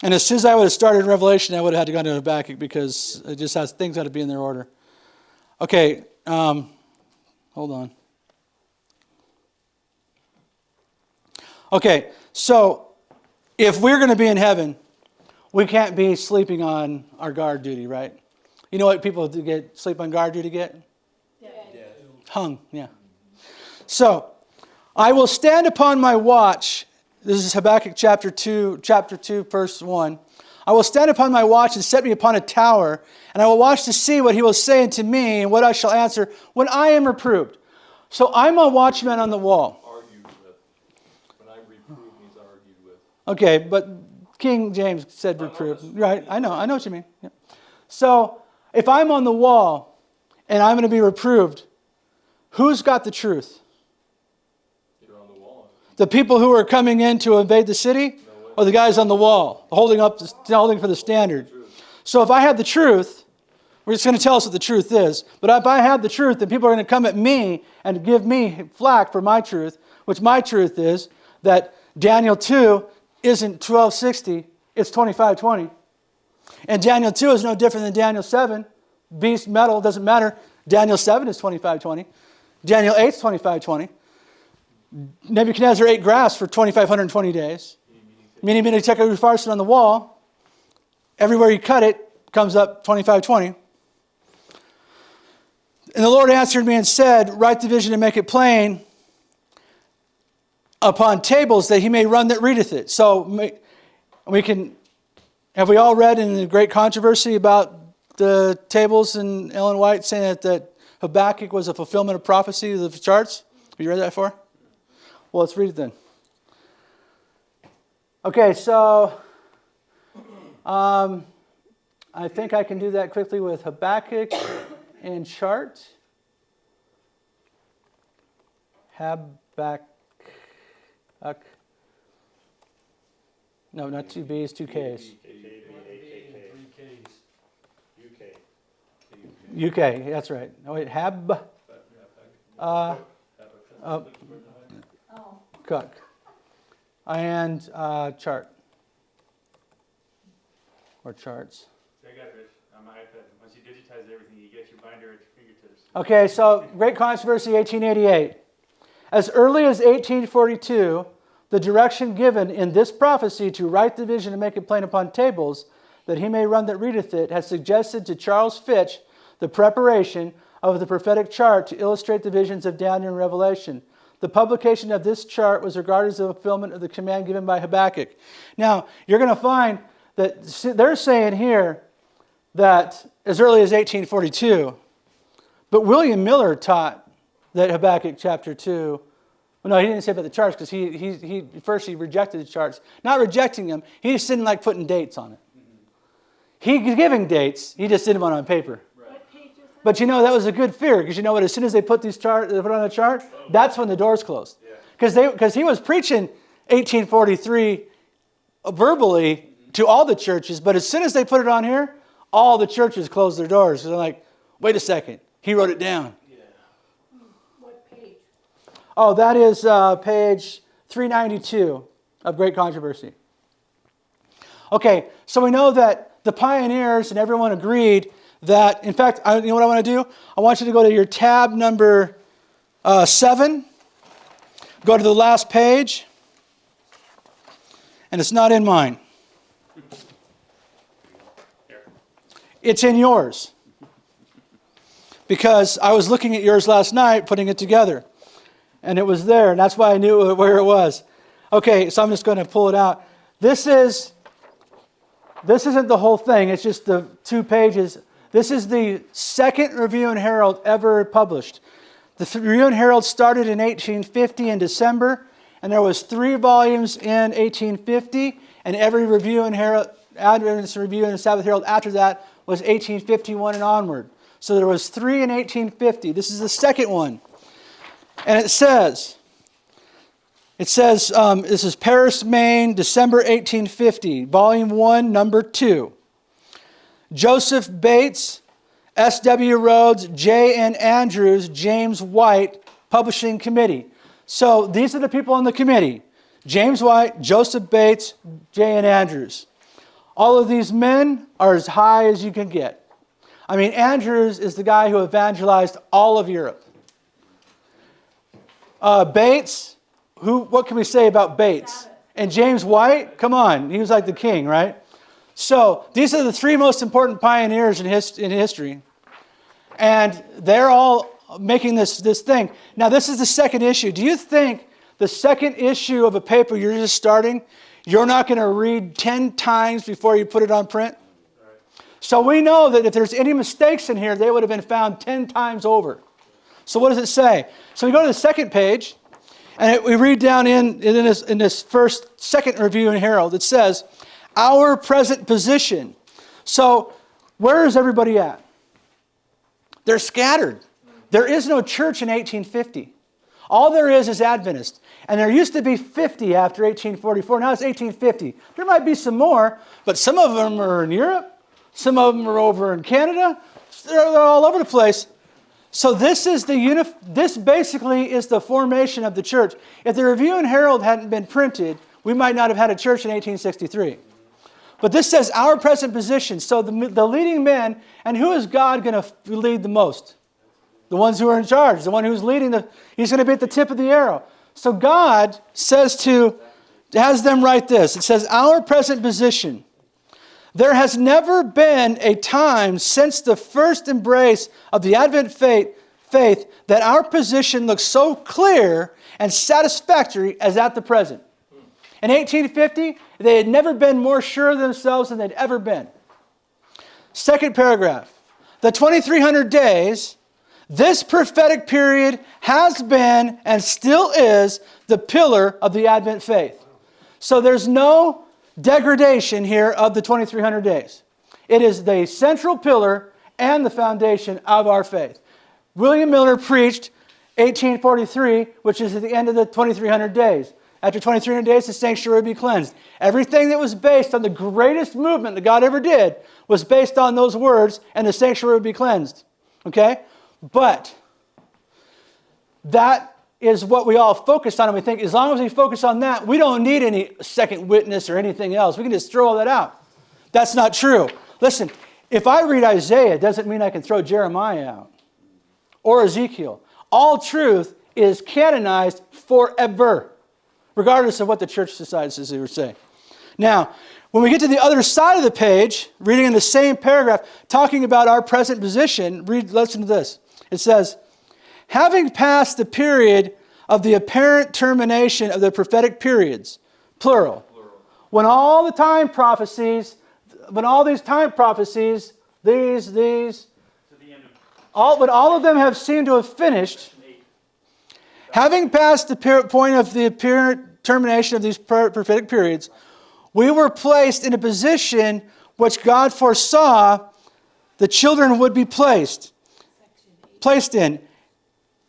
A: And as soon as I would have started Revelation, I would have had to go to Habakkuk because it just has things got to be in their order. Okay, hold on. Okay, so if we're going to be in heaven, we can't be sleeping on our guard duty, right? You know what people sleep on guard duty get?
B: Yeah.
A: Hung, yeah. So, I will stand upon my watch. This is Habakkuk chapter 2, verse 1. I will stand upon my watch and set me upon a tower, and I will watch to see what he will say unto me and what I shall answer when I am reproved. So I'm a watchman on the wall.
D: Argued with. When I reprove means argued with.
A: Okay, but King James said reprove. Right, I know what you mean. Yeah. So if I'm on the wall and I'm going to be reproved, who's got the truth?
D: You're on the wall.
A: The people who are coming in to invade the city, or the guys on the wall holding for the standard? So if I have the truth, we're just going to tell us what the truth is. But if I have the truth, then people are going to come at me and give me flack for my truth, which my truth is that Daniel 2 isn't 1260, it's 2520. And Daniel 2 is no different than Daniel 7. Beast, metal, doesn't matter. Daniel 7 is 2520. Daniel 8 is 2520. Nebuchadnezzar ate grass for 2,520 days. Meaning, farson on the wall. Everywhere you cut it, comes up 2520. And the Lord answered me and said, write the vision and make it plain upon tables that he may run that readeth it. So we can, Have we all read in the great controversy about the tables in Ellen White saying that Habakkuk was a fulfillment of prophecy of the charts? Have you read that before? Well, let's read it then. Okay, so I think I can do that quickly with Habakkuk and chart. Habakkuk. No, not two B's, two K's. UK, that's right. Oh, wait, Cook. And chart. Or charts.
C: I got it on my iPad. Once you digitize everything, you get your binder at your fingertips.
A: Okay, so Great Controversy, 1888. As early as 1842, the direction given in this prophecy to write the vision and make it plain upon tables, that he may run that readeth it, has suggested to Charles Fitch the preparation of the prophetic chart to illustrate the visions of Daniel and Revelation. The publication of this chart was regarded as a fulfillment of the command given by Habakkuk. Now, you're going to find that they're saying here that as early as 1842, but William Miller taught that Habakkuk chapter 2, well, no, he didn't say about the charts because he first he rejected the charts. Not rejecting them, he just didn't like putting dates on it. He's giving dates, he just didn't want it on paper.
B: What page is that?
A: But you know, that was a good fear because you know what, as soon as they put they put on the chart, that's when the doors closed. Because he was preaching 1843 verbally to all the churches, but as soon as they put it on here, all the churches closed their doors. So they're like, wait a second, he wrote it down.
B: What page?
A: Oh, that is page 392 of Great Controversy. Okay, so we know that the pioneers and everyone agreed that, in fact, you know what I want to do? I want you to go to your tab number 7. Go to the last page. And it's not in mine. It's in yours. Because I was looking at yours last night, putting it together. And it was there, and that's why I knew where it was. Okay, so I'm just going to pull it out. This isn't the whole thing, it's just the 2 pages. This is the second Review and Herald ever published. The Review and Herald started in 1850 in December, and there was 3 volumes in 1850, and every Review and Herald, Adventist Review and Sabbath Herald after that was 1851 and onward. So there was 3 in 1850. This is the second one. And it says, this is Paris, Maine, December 1850, Volume 1, Number 2. Joseph Bates, S.W. Rhodes, J.N. Andrews, James White, Publishing Committee. So these are the people on the committee. James White, Joseph Bates, J.N. Andrews. All of these men are as high as you can get. I mean, Andrews is the guy who evangelized all of Europe. Bates, what can we say about Bates? And James White, come on, he was like the king, right? So these are the 3 most important pioneers in history. And they're all making this thing. Now, this is the second issue. Do you think the second issue of a paper you're just starting, you're not going to read 10 times before you put it on print? So we know that if there's any mistakes in here, they would have been found 10 times over. So what does it say? So we go to the second page, and we read down in this second Review and Herald. It says, our present position. So where is everybody at? They're scattered. There is no church in 1850. All there is Adventist. And there used to be 50 after 1844. Now it's 1850. There might be some more, but some of them are in Europe. Some of them are over in Canada. They're all over the place. So this basically is the formation of the church. If the Review and Herald hadn't been printed, we might not have had a church in 1863. But this says our present position. So the leading men, and who is God going to lead the most? The ones who are in charge. The one who's leading he's going to be at the tip of the arrow. So God has them write this. It says, our present position. There has never been a time since the first embrace of the Advent faith that our position looks so clear and satisfactory as at the present. In 1850, they had never been more sure of themselves than they'd ever been. Second paragraph. The 2300 days, this prophetic period has been and still is the pillar of the Advent faith. So there's no degradation here of the 2300 days. It is the central pillar and the foundation of our faith. William Miller preached 1843, which is at the end of the 2300 days. After 2300 days, the sanctuary will be cleansed. Everything that was based on the greatest movement that God ever did was based on those words, and the sanctuary will be cleansed. Okay? But that is what we all focus on, and we think as long as we focus on that, we don't need any second witness or anything else. We can just throw all that out. That's not true. Listen, if I read Isaiah, it doesn't mean I can throw Jeremiah out or Ezekiel. All truth is canonized forever, regardless of what the church decides as they would say. Now, when we get to the other side of the page, reading in the same paragraph, talking about our present position, listen to this. It says, having passed the period of the apparent termination of the prophetic periods, plural, when all these time prophecies, when all of them have seemed to have finished, having passed the point of the apparent termination of these prophetic periods, we were placed in a position which God foresaw the children would be placed in.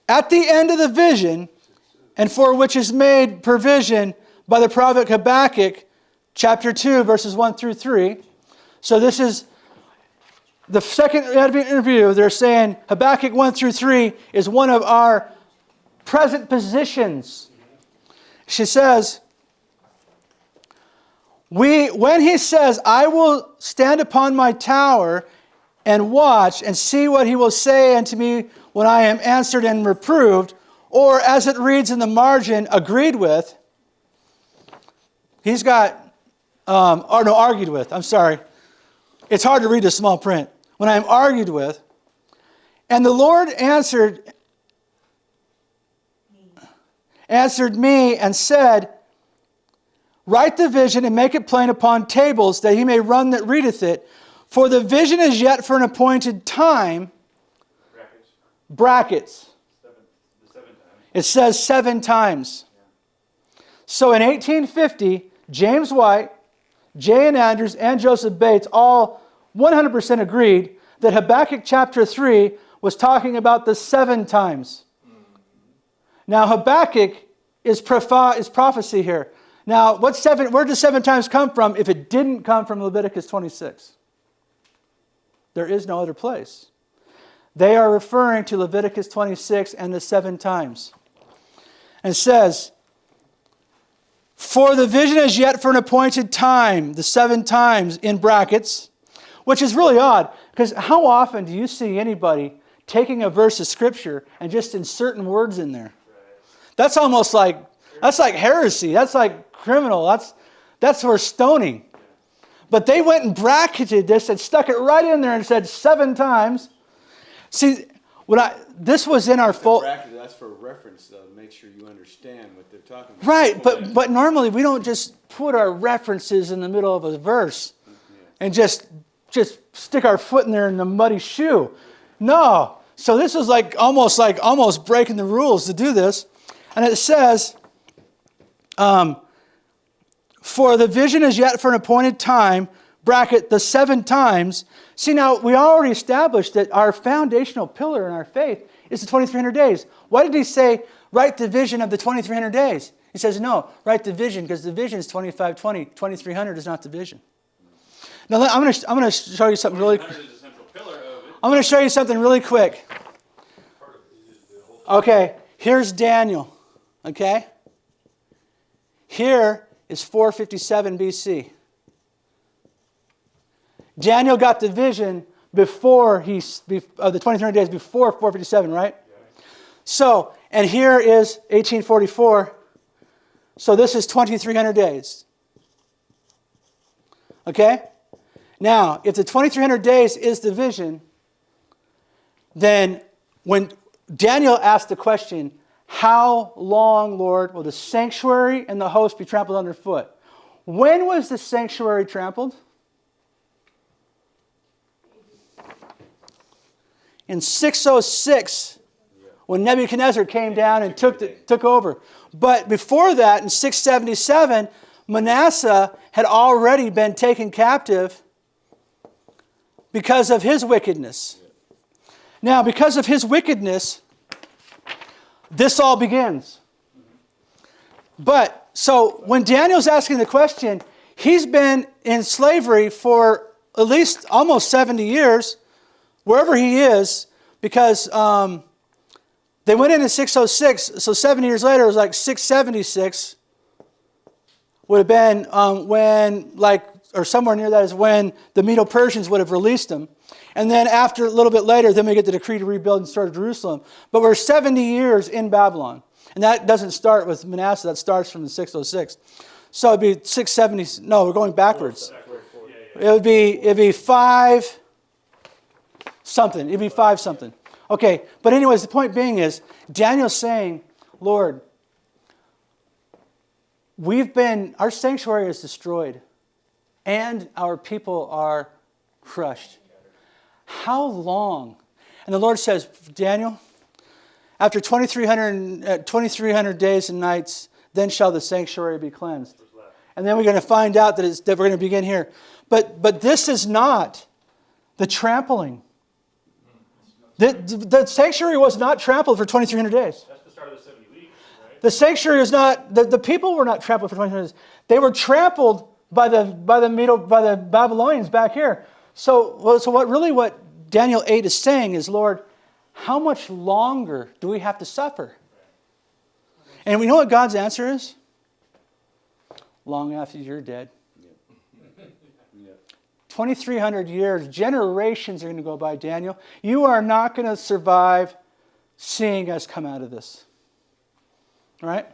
A: At the end of the vision, and for which is made provision by the prophet Habakkuk, chapter 2, verses 1 through 3. So this is the second Advent review. They're saying Habakkuk 1 through 3 is one of our present positions. She says, when he says, I will stand upon my tower and watch and see what he will say unto me when I am answered and reproved, or as it reads in the margin, agreed with, he's got, argued with, I'm sorry. It's hard to read the small print. When I am argued with, and the Lord answered me and said, write the vision and make it plain upon tables, that he may run that readeth it. For the vision is yet for an appointed time. Brackets. It says 7 times. So in 1850, James White, J.N. Andrews, and Joseph Bates all 100% agreed that Habakkuk chapter 3 was talking about the 7 times. Now Habakkuk is prophecy here. Now, where does 7 times come from if it didn't come from Leviticus 26? There is no other place. They are referring to Leviticus 26 and the 7 times. And it says, for the vision is yet for an appointed time, the 7 times in brackets, which is really odd, because how often do you see anybody taking a verse of Scripture and just inserting words in there? That's almost like, that's like heresy. That's like criminal. That's for stoning. But they went and bracketed this and stuck it right in there and said 7 times. See, this was in our full.
E: That's for reference, though, to make sure you understand what they're talking about.
A: Right, but normally we don't just put our references in the middle of a verse and just stick our foot in there in the muddy shoe. No. So this is almost breaking the rules to do this. And it says, for the vision is yet for an appointed time, bracket, the 7 times. See, now, we already established that our foundational pillar in our faith is the 2300 days. Why did he say, write the vision of the 2300 days? He says, no, write the vision, because the vision is 2520. 2300 is not the vision. Now, I'm going to show you something really quick. I'm going to show you something really quick. Okay, here's Daniel. Okay? Here is 457 BC. Daniel got the vision before the 2300 days before 457, right? So, and here is 1844. So this is 2300 days. Okay? Now, if the 2300 days is the vision, then when Daniel asked the question, How long, Lord, will the sanctuary and the host be trampled underfoot? When was the sanctuary trampled? In 606, when Nebuchadnezzar came down and took over. But before that, in 677, Manasseh had already been taken captive because of his wickedness. Now, because of his wickedness, this all begins. But, so when Daniel's asking the question, he's been in slavery for at least almost 70 years, wherever he is, because they went in 606, so 70 years later, it was like 676, would have been when, like, or somewhere near that is when the Medo-Persians would have released them. And then after a little bit later, then we get the decree to rebuild and restore Jerusalem. But we're 70 years in Babylon. And that doesn't start with Manasseh, that starts from the 606. So it'd be 670, no, we're going backwards. It'd be 5 something. It'd be 5 something. Okay, but anyways, the point being is, Daniel's saying, Lord, our sanctuary is destroyed, and our people are crushed. How long? And the Lord says, Daniel, after 2,300 days and nights, then shall the sanctuary be cleansed. And then we're going to find out that we're going to begin here. But this is not the trampling. The sanctuary was not trampled for 2,300 days.
C: That's the start of the 70 weeks, right?
A: The sanctuary is not, the people were not trampled for 2,300 days. They were trampled by the Babylonians back here. So what Daniel 8 is saying is, Lord, how much longer do we have to suffer? And we know what God's answer is? Long after you're dead. 2,300 years, generations are going to go by, Daniel. You are not going to survive seeing us come out of this. All right?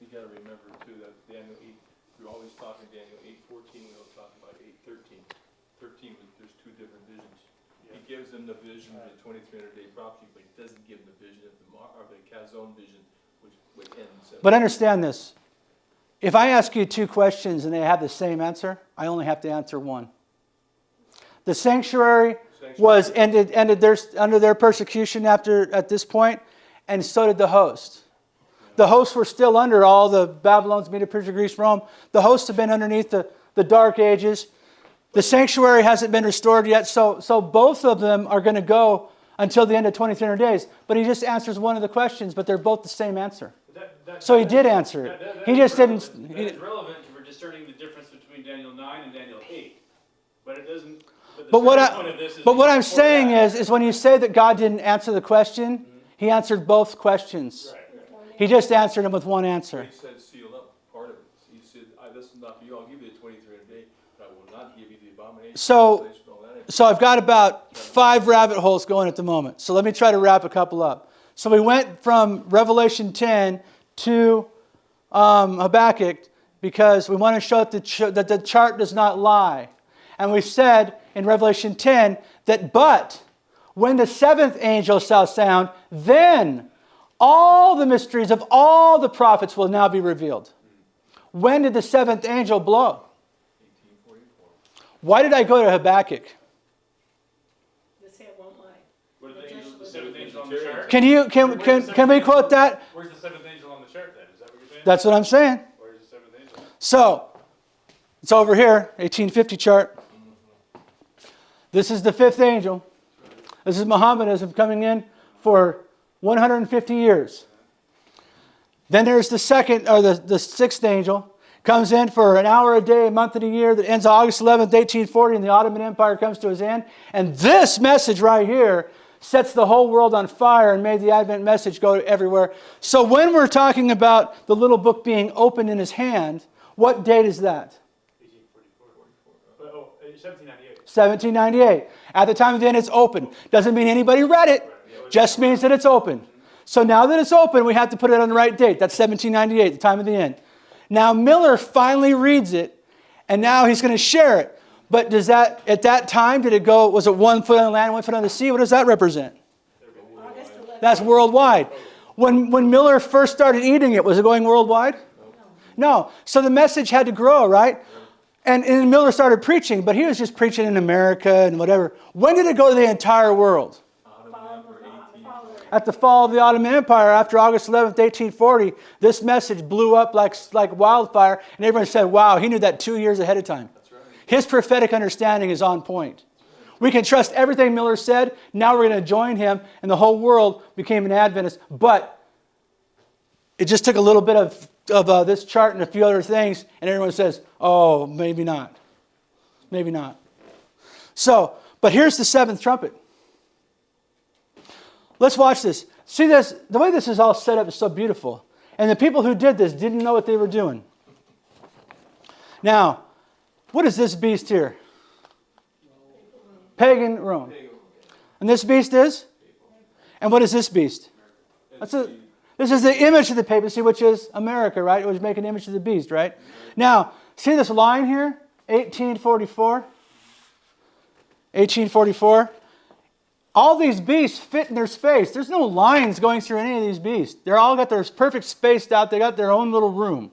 D: You got to remember, too, that Daniel 8, we're always talking Daniel 8:14, we always talking about 8:13. 13, there's 2 different visions. He gives them the vision of the 2,300-day prophecy, but he doesn't give them the vision of the Kazon vision, which would end in 7.
A: But understand this. If I ask you 2 questions and they have the same answer, I only have to answer one. The sanctuary was ended under their persecution at this point, and so did the host. The hosts were still under all the Babylons, Medo, Persia, Greece, Rome. The hosts have been underneath the Dark Ages. The sanctuary hasn't been restored yet, so both of them are going to go until the end of 2,300 days. But he just answers one of the questions, but they're both the same answer. So he did answer it. He just didn't.
C: That is relevant for discerning the difference between Daniel 9 and Daniel 8. But it doesn't.
A: But what I'm saying is when you say that God didn't answer the question, he answered both questions.
C: Right.
A: He just answered them with one answer.
D: He said seal up part of it. He said, this is not for you, I'll give you the 2,300 day, but I will not give you the abomination.
A: So I've got about 5 rabbit holes going at the moment. So let me try to wrap a couple up. So we went from Revelation 10 to Habakkuk because we want to show that the chart does not lie. And we said in Revelation 10 that but when the 7th angel shall sound, then all the mysteries of all the prophets will now be revealed. When did the 7th angel blow?
D: 1844.
A: Why did I go to Habakkuk?
B: The say it won't lie.
C: What is the 7th angel on the chart?
A: Can we quote that?
C: Where's the 7th angel on the chart then? Is that what you're saying?
A: That's what I'm saying.
C: Where's the 7th angel?
A: So, it's over here, 1850 chart. This is the 5th angel. This is Mohammedanism coming in for 150 years. Then there's the 6th angel. Comes in for an hour a day, a month of the year, that ends August 11th, 1840, and the Ottoman Empire comes to its end. And this message right here sets the whole world on fire and made the Advent message go everywhere. So when we're talking about the little book being opened in his hand, what date is that?
C: 1844. 1798.
A: 1798. At the time of the end, it's open. Doesn't mean anybody read it. Just means that it's open. So now that it's open, we have to put it on the right date. That's 1798, the time of the end. Now Miller finally reads it, and now he's going to share it. But at that time, was it 1 foot on the land, 1 foot on the sea? What does that represent?
B: August 11th,
A: That's worldwide. When Miller first started eating it, was it going worldwide? No. So the message had to grow, right? And Miller started preaching, but he was just preaching in America and whatever. When did it go to the entire world? At the fall of the Ottoman Empire, after August 11th, 1840, this message blew up like wildfire, and everyone said, wow, he knew that 2 years ahead of time.
D: That's right.
A: His prophetic understanding is on point. We can trust everything Miller said. Now we're going to join him, and the whole world became an Adventist. But it just took a little bit of this chart and a few other things, and everyone says, oh, maybe not. Maybe not. So, but here's the seventh trumpet. Let's watch this. See this? The way this is all set up is so beautiful. And the people who did this didn't know what they were doing. Now, what is this beast here? Pagan Rome. And this beast is? And what is this beast? This is the image of the papacy, which is America, right? It was making an image of the beast, right? Now, see this line here? 1844. 1844. All these beasts fit in their space. There's no lines going through any of these beasts. They're all got their perfect spaced out. They got their own little room.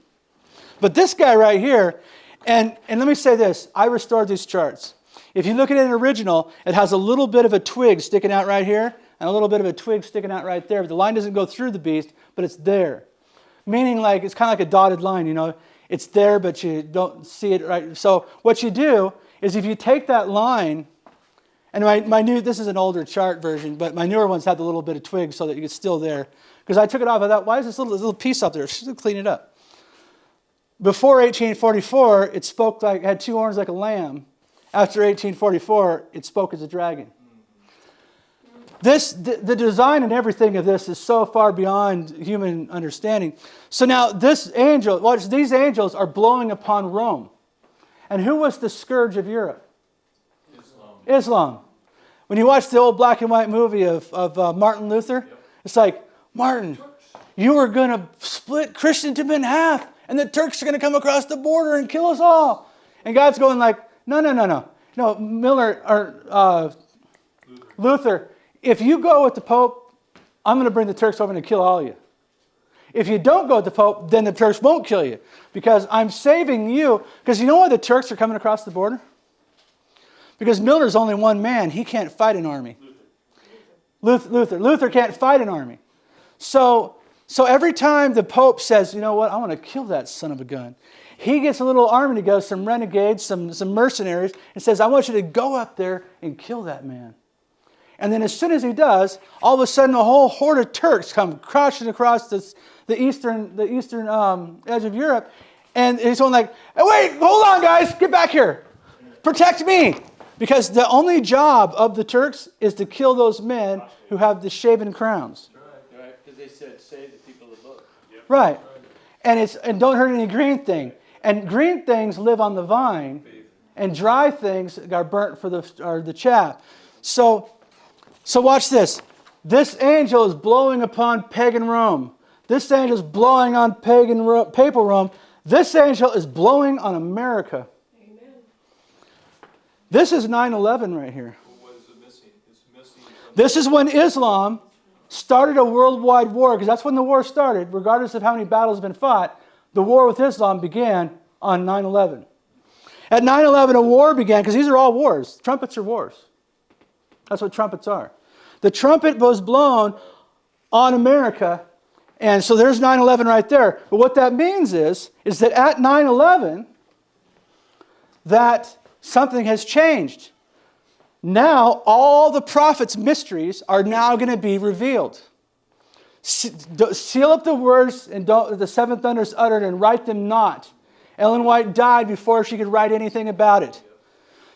A: But this guy right here, and let me say this. I restored these charts. If you look at it in original, it has a little bit of a twig sticking out right here and a little bit of a twig sticking out right there. But the line doesn't go through the beast, but it's there. Meaning like it's kind of like a dotted line, you know. It's there, but you don't see it right. So what you do is if you take that line, and this is an older chart version, but my newer ones had the little bit of twig so that it's still there. Because I took it off, I thought, why is this little piece up there? Just clean it up. Before 1844, it had two horns like a lamb. After 1844, it spoke as a dragon. The design and everything of this is so far beyond human understanding. So now these angels are blowing upon Rome. And who was the scourge of Europe? Islam. When you watch the old black and white movie of Martin Luther, it's like, Martin, you are going to split Christendom in half, and the Turks are going to come across the border and kill us all. And God's going like, no. Luther, if you go with the Pope, I'm going to bring the Turks over and kill all of you. If you don't go with the Pope, then the Turks won't kill you, because I'm saving you. Because you know why the Turks are coming across the border? Because Miller's only one man. He can't fight an army. Luther can't fight an army. So every time the Pope says, you know what, I want to kill that son of a gun, he gets a little army together, some renegades, some mercenaries, and says, I want you to go up there and kill that man. And then as soon as he does, all of a sudden a whole horde of Turks come crashing across the eastern edge of Europe. And he's going like, hey, wait, hold on, guys, get back here. Protect me. Because the only job of the Turks is to kill those men who have the shaven crowns.
E: Right, because they said, save the people of the book.
A: Right. And don't hurt any green thing. And green things live on the vine, and dry things are burnt for the chaff. So watch this. This angel is blowing upon pagan Rome. This angel is blowing on papal Rome. This angel is blowing on America. This is 9/11 right here.
D: What is it missing? It's missing.
A: This is when Islam started a worldwide war, because that's when the war started. Regardless of how many battles have been fought, the war with Islam began on 9/11. At 9/11, a war began, because these are all wars. Trumpets are wars. That's what trumpets are. The trumpet was blown on America, and so there's 9/11 right there. But what that means is that at 9/11, that something has changed. Now, all the prophets' mysteries are now going to be revealed. Seal up the words and the seven thunders uttered, and write them not. Ellen White died before she could write anything about it.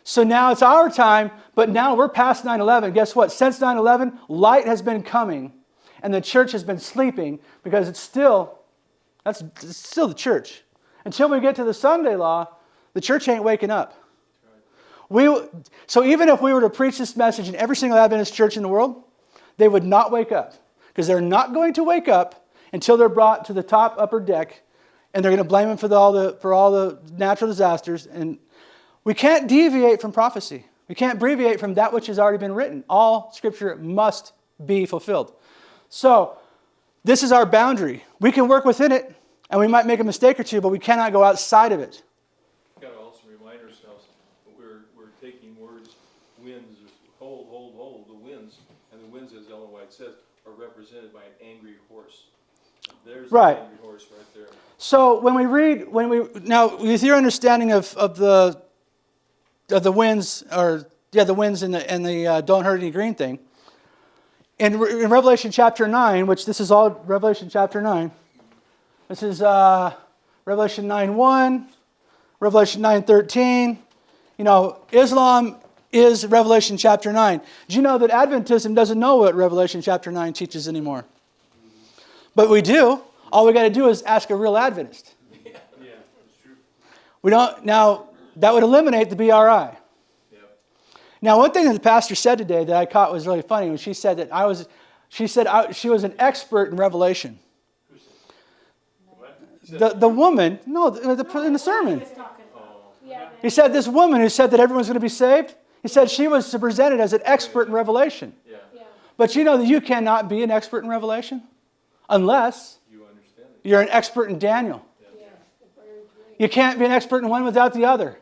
A: So now it's our time, but now we're past 9/11. Guess what? Since 9/11, light has been coming, and the church has been sleeping, because it's still the church. Until we get to the Sunday law, the church ain't waking up. So even if we were to preach this message in every single Adventist church in the world, they would not wake up, because they're not going to wake up until they're brought to the top upper deck, and they're going to blame them for all the natural disasters. And we can't deviate from prophecy. We can't deviate from that which has already been written. All Scripture must be fulfilled. So this is our boundary. We can work within it, and we might make a mistake or two, but we cannot go outside of it.
D: We've got to also remind ourselves that we're taking words, winds, hold, the winds, and the winds, as Ellen White says, are represented by an angry horse. There's
A: Right.
D: an angry horse right there.
A: So now with your understanding of the winds, the winds and the don't hurt any green thing, in Revelation chapter 9, which this is all Revelation chapter 9. This is Revelation 9:1, Revelation 9:13. Islam is Revelation chapter 9. Do you know that Adventism doesn't know what Revelation chapter 9 teaches anymore? But we do. All we got to do is ask a real Adventist.
C: Yeah, that's true.
A: We don't. Now, that would eliminate the BRI.
D: Yep.
A: Now, one thing that the pastor said today that I caught was really funny when she said that she was an expert in Revelation.
C: Who said? What?
A: The woman, in the sermon.
B: He's talking.
C: Oh.
B: Yeah.
A: He said this woman who said that everyone's going to be saved, he said she was presented as an expert in Revelation.
D: Yeah.
B: Yeah.
A: But you know that you cannot be an expert in Revelation unless
D: You understand it.
A: you're an expert in Daniel.
B: Yeah. The bird dream.
A: You can't be an expert in one without the other.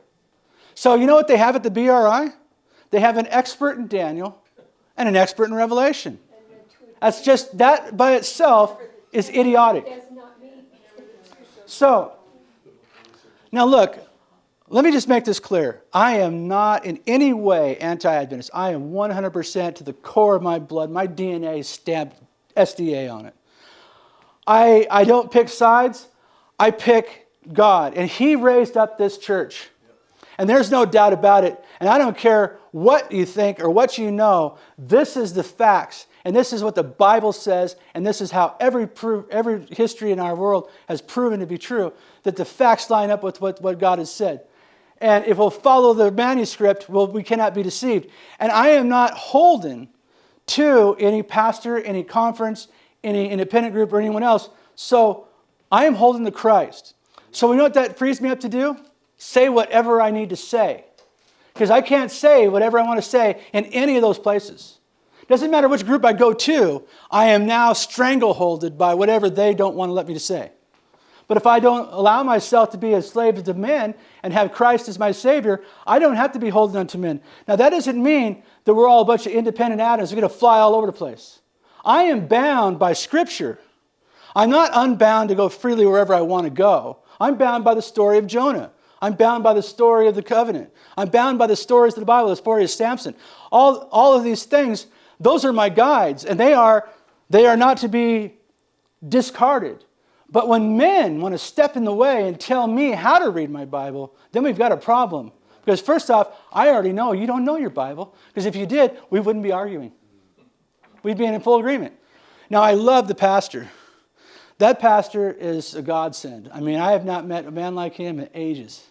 A: So you know what they have at the BRI? They have an expert in Daniel and an expert in Revelation.
B: And then tweet.
A: That's just, that by itself is idiotic.
B: Does not mean.
A: So, now look, let me just make this clear. I am not in any way anti-Adventist. I am 100% to the core of my blood. My DNA is stamped SDA on it. I don't pick sides. I pick God. And He raised up this church. And there's no doubt about it. And I don't care what you think or what you know. This is the facts. And this is what the Bible says. And this is how every history in our world has proven to be true. That the facts line up with what God has said. And if we'll follow the manuscript, we cannot be deceived. And I am not holden to any pastor, any conference, any independent group, or anyone else. So I am holding to Christ. So you know what that frees me up to do? Say whatever I need to say. Because I can't say whatever I want to say in any of those places. Doesn't matter which group I go to, I am now strangleholded by whatever they don't want to let me to say. But if I don't allow myself to be a slave to men and have Christ as my Savior, I don't have to be holding on to men. Now that doesn't mean that we're all a bunch of independent atoms who are going to fly all over the place. I am bound by Scripture. I'm not unbound to go freely wherever I want to go. I'm bound by the story of Jonah. I'm bound by the story of the covenant. I'm bound by the stories of the Bible, the story of Samson. All of these things, those are my guides, and they are not to be discarded. But when men want to step in the way and tell me how to read my Bible, then we've got a problem. Because first off, I already know you don't know your Bible. Because if you did, we wouldn't be arguing. We'd be in full agreement. Now, I love the pastor. That pastor is a godsend. I mean, I have not met a man like him in ages.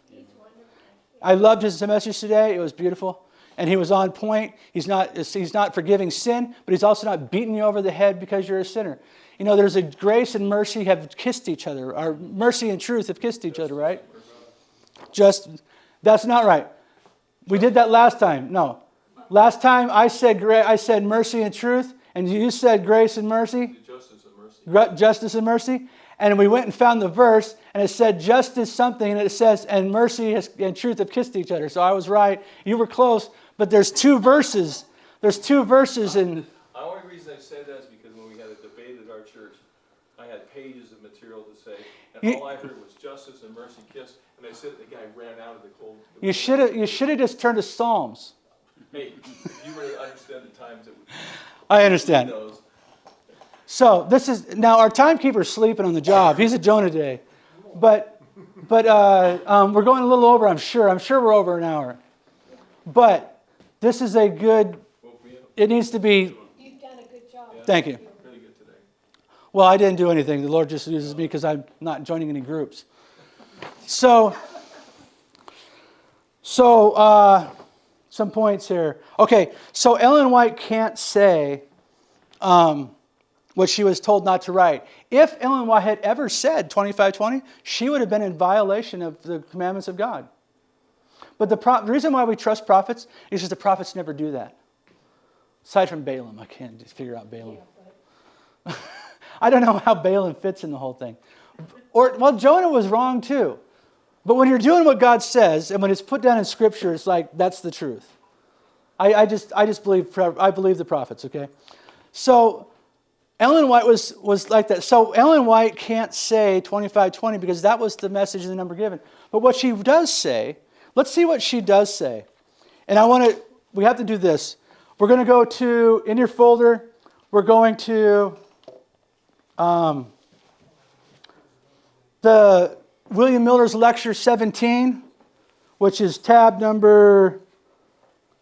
A: I loved his message today. It was beautiful. And he was on point. He's not forgiving sin, but he's also not beating you over the head because you're a sinner. You know, there's a grace and mercy have kissed each other. Or mercy and truth have kissed each other, right? That's not right. We did that last time. No. Last time I said mercy and truth, and you said grace and mercy.
D: Justice and mercy.
A: Justice and mercy. And we went and found the verse, and it said justice something, and it says, and mercy and truth have kissed each other. So I was right. You were close, but there's two verses. There's two verses in...
D: The only reason I say that is because when we had a debate at our church, I had pages of material to say, and all I heard was justice and mercy kissed, and they said the guy ran out of the cold.
A: You should have just turned to Psalms.
D: Hey, if you were to understand the times that we
A: I understand.
D: those.
A: So now our timekeeper's sleeping on the job. He's at Jonah today. But we're going a little over, I'm sure. I'm sure we're over an hour. But this is a good, it needs to be,
B: You've done a good job.
A: thank you.
D: Really good today.
A: Well, I didn't do anything. The Lord just uses me because I'm not joining any groups. So some points here. Okay, so Ellen White can't say what she was told not to write. If Ellen White had ever said 25:20, she would have been in violation of the commandments of God. But the reason why we trust prophets is because the prophets never do that. Aside from Balaam, I can't just figure out Balaam. I don't know how Balaam fits in the whole thing. Well, Jonah was wrong too. But when you're doing what God says, and when it's put down in Scripture, it's like, that's the truth. I believe the prophets, okay? So Ellen White was like that. So Ellen White can't say 25:20 because that was the message and the number given. But what she does say, let's see what she does say. And we have to do this. We're going to go to, in your folder, we're going to the William Miller's Lecture 17, which is tab number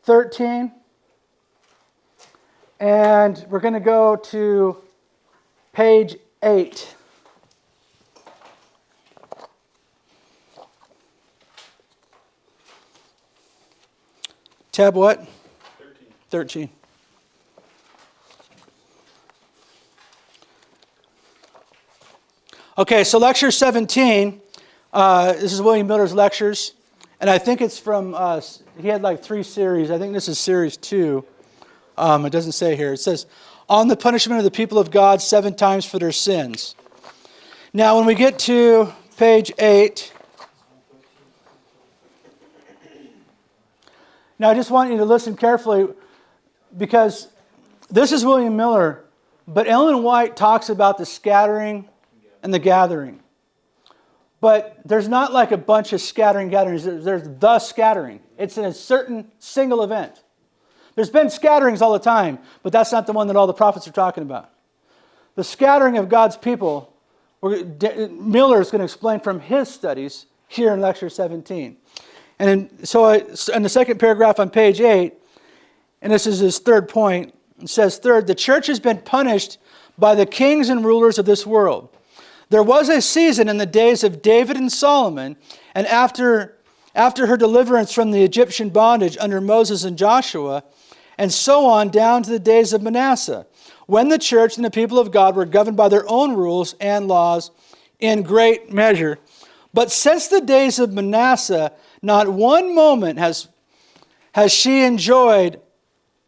A: 13. And we're going to go to page 8. Tab what? 13. Okay, so lecture 17, this is William Miller's lectures, and I think it's from, he had like 3 series. I think this is series 2. It doesn't say here. It says, on the punishment of the people of God 7 times for their sins. Now, when we get to page 8, now I just want you to listen carefully because this is William Miller, but Ellen White talks about the scattering and the gathering. But there's not like a bunch of scattering gatherings. There's the scattering. It's in a certain single event. There's been scatterings all the time, but that's not the one that all the prophets are talking about. The scattering of God's people, Miller is going to explain from his studies here in lecture 17. And in the second paragraph on page 8, and this is his third point, it says, third, the church has been punished by the kings and rulers of this world. There was a season in the days of David and Solomon, and after her deliverance from the Egyptian bondage under Moses and Joshua, and so on down to the days of Manasseh, when the church and the people of God were governed by their own rules and laws in great measure. But since the days of Manasseh, not one moment has she enjoyed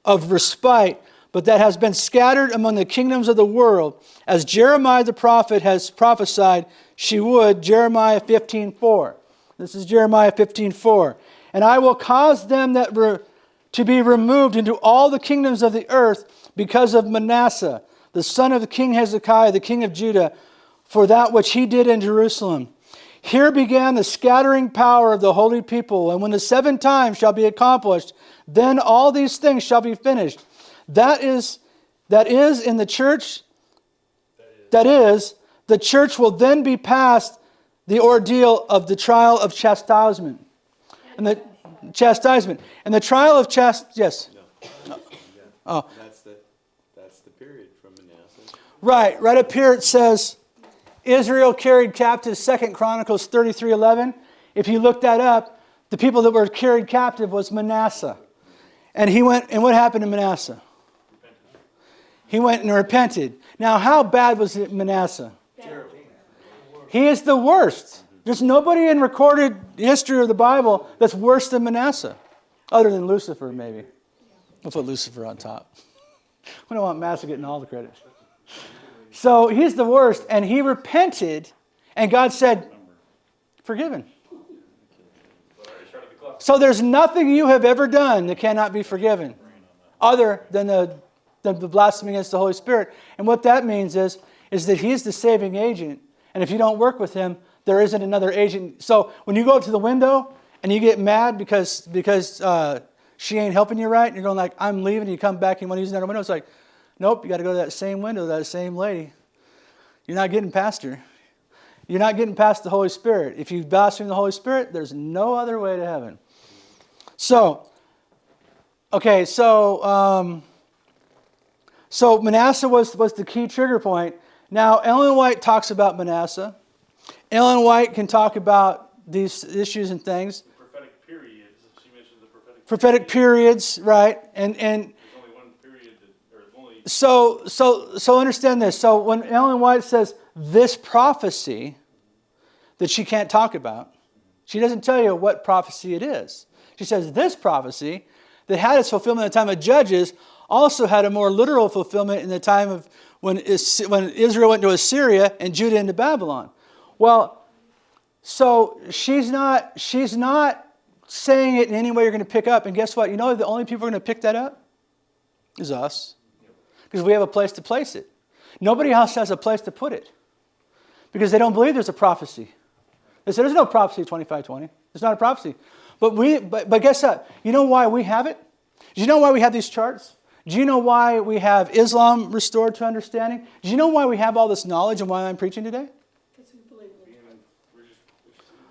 A: of respite, but that has been scattered among the kingdoms of the world, as Jeremiah the prophet has prophesied she would, Jeremiah 15:4. This is Jeremiah 15:4. And I will cause them to be removed into all the kingdoms of the earth because of Manasseh, the son of the king Hezekiah, the king of Judah, for that which he did in Jerusalem. Here began the scattering power of the holy people, and when the 7 times shall be accomplished, then all these things shall be finished. That is in the church. That is, the church will then be past the ordeal of the trial of chastisement. And the chastisement. And the trial of yes.
E: No.
A: Oh.
E: That's the period from Manasseh.
A: Right up here it says Israel carried captive, 2 Chronicles 33:11. If you look that up, the people that were carried captive was Manasseh. And he went, and what happened to Manasseh? He went and repented. Now, how bad was it, Manasseh? He is the worst. There's nobody in recorded history of the Bible that's worse than Manasseh, other than Lucifer, maybe. We'll put Lucifer on top. We don't want Manasseh getting all the credit. So he's the worst, and he repented, and God said, forgiven. So there's nothing you have ever done that cannot be forgiven, other than the blasphemy against the Holy Spirit. And what that means is that he's the saving agent, and if you don't work with him, there isn't another agent. So when you go up to the window and you get mad because she ain't helping you right, and you're going like, I'm leaving, and you come back and you want to use another window, it's like, nope, you got to go to that same window, that same lady. You're not getting past her. You're not getting past the Holy Spirit. If you blaspheme the Holy Spirit, there's no other way to heaven. So Manasseh was the key trigger point. Now, Ellen White talks about Manasseh. Ellen White can talk about these issues and things.
C: Prophetic periods. She mentioned the
A: prophetic periods, right? And
C: there's only one period only.
A: So understand this. So when Ellen White says this prophecy that she can't talk about, she doesn't tell you what prophecy it is. She says this prophecy that had its fulfillment at the time of Judges also had a more literal fulfillment in the time of when Israel went to Assyria and Judah into Babylon. Well, so she's not saying it in any way you're going to pick up. And guess what? You know the only people who are going to pick that up is us. Because we have a place to place it. Nobody else has a place to put it. Because they don't believe there's a prophecy. They say there's no prophecy of 25:20. It's not a prophecy. But guess what? You know why we have it? Do you know why we have these charts? Do you know why we have Islam restored to understanding? Do you know why we have all this knowledge and why I'm preaching today?
B: Because we believe it.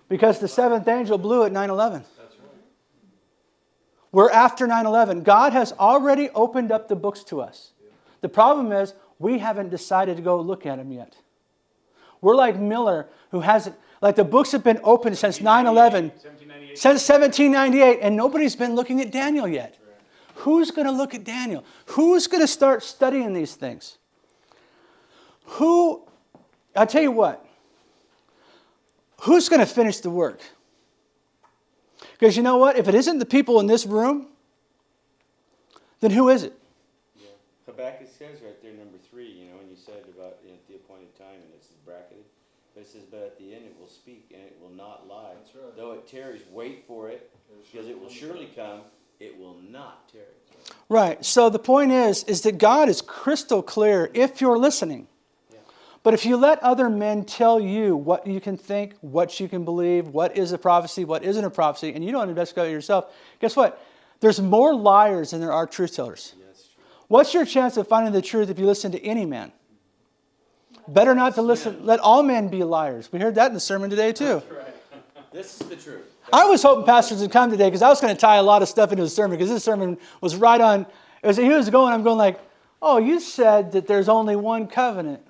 A: Because the seventh angel blew at 9/11. We're after 9/11. God has already opened up the books to us. The problem is we haven't decided to go look at them yet. We're like Miller, who hasn't, like the books have been open since 9/11,
C: 1798.
A: since 1798, and nobody's been looking at Daniel yet. Who's going to look at Daniel? Who's going to start studying these things? I'll tell you what, who's going to finish the work? Because you know what? If it isn't the people in this room, then who is it?
E: Yeah. Habakkuk says right there, number 3, you know, when you said about the appointed time, and it's bracketed, but it says, but at the end it will speak, and it will not lie.
D: That's right.
E: Though it tarries, wait for it, because it will surely come, it will not tarry.
A: Right. So the point is that God is crystal clear if you're listening.
E: Yeah.
A: But if you let other men tell you what you can think, what you can believe, what is a prophecy, what isn't a prophecy, and you don't investigate it yourself, guess what? There's more liars than there are truth tellers.
E: Yeah, that's true.
A: What's your chance of finding the truth if you listen to any man? Better not to listen. Let all men be liars. We heard that in the sermon today too.
E: This is the truth.
A: I was hoping pastors would come today because I was going to tie a lot of stuff into his sermon because his sermon was right on. He was going, I'm going like, oh, you said that there's only one covenant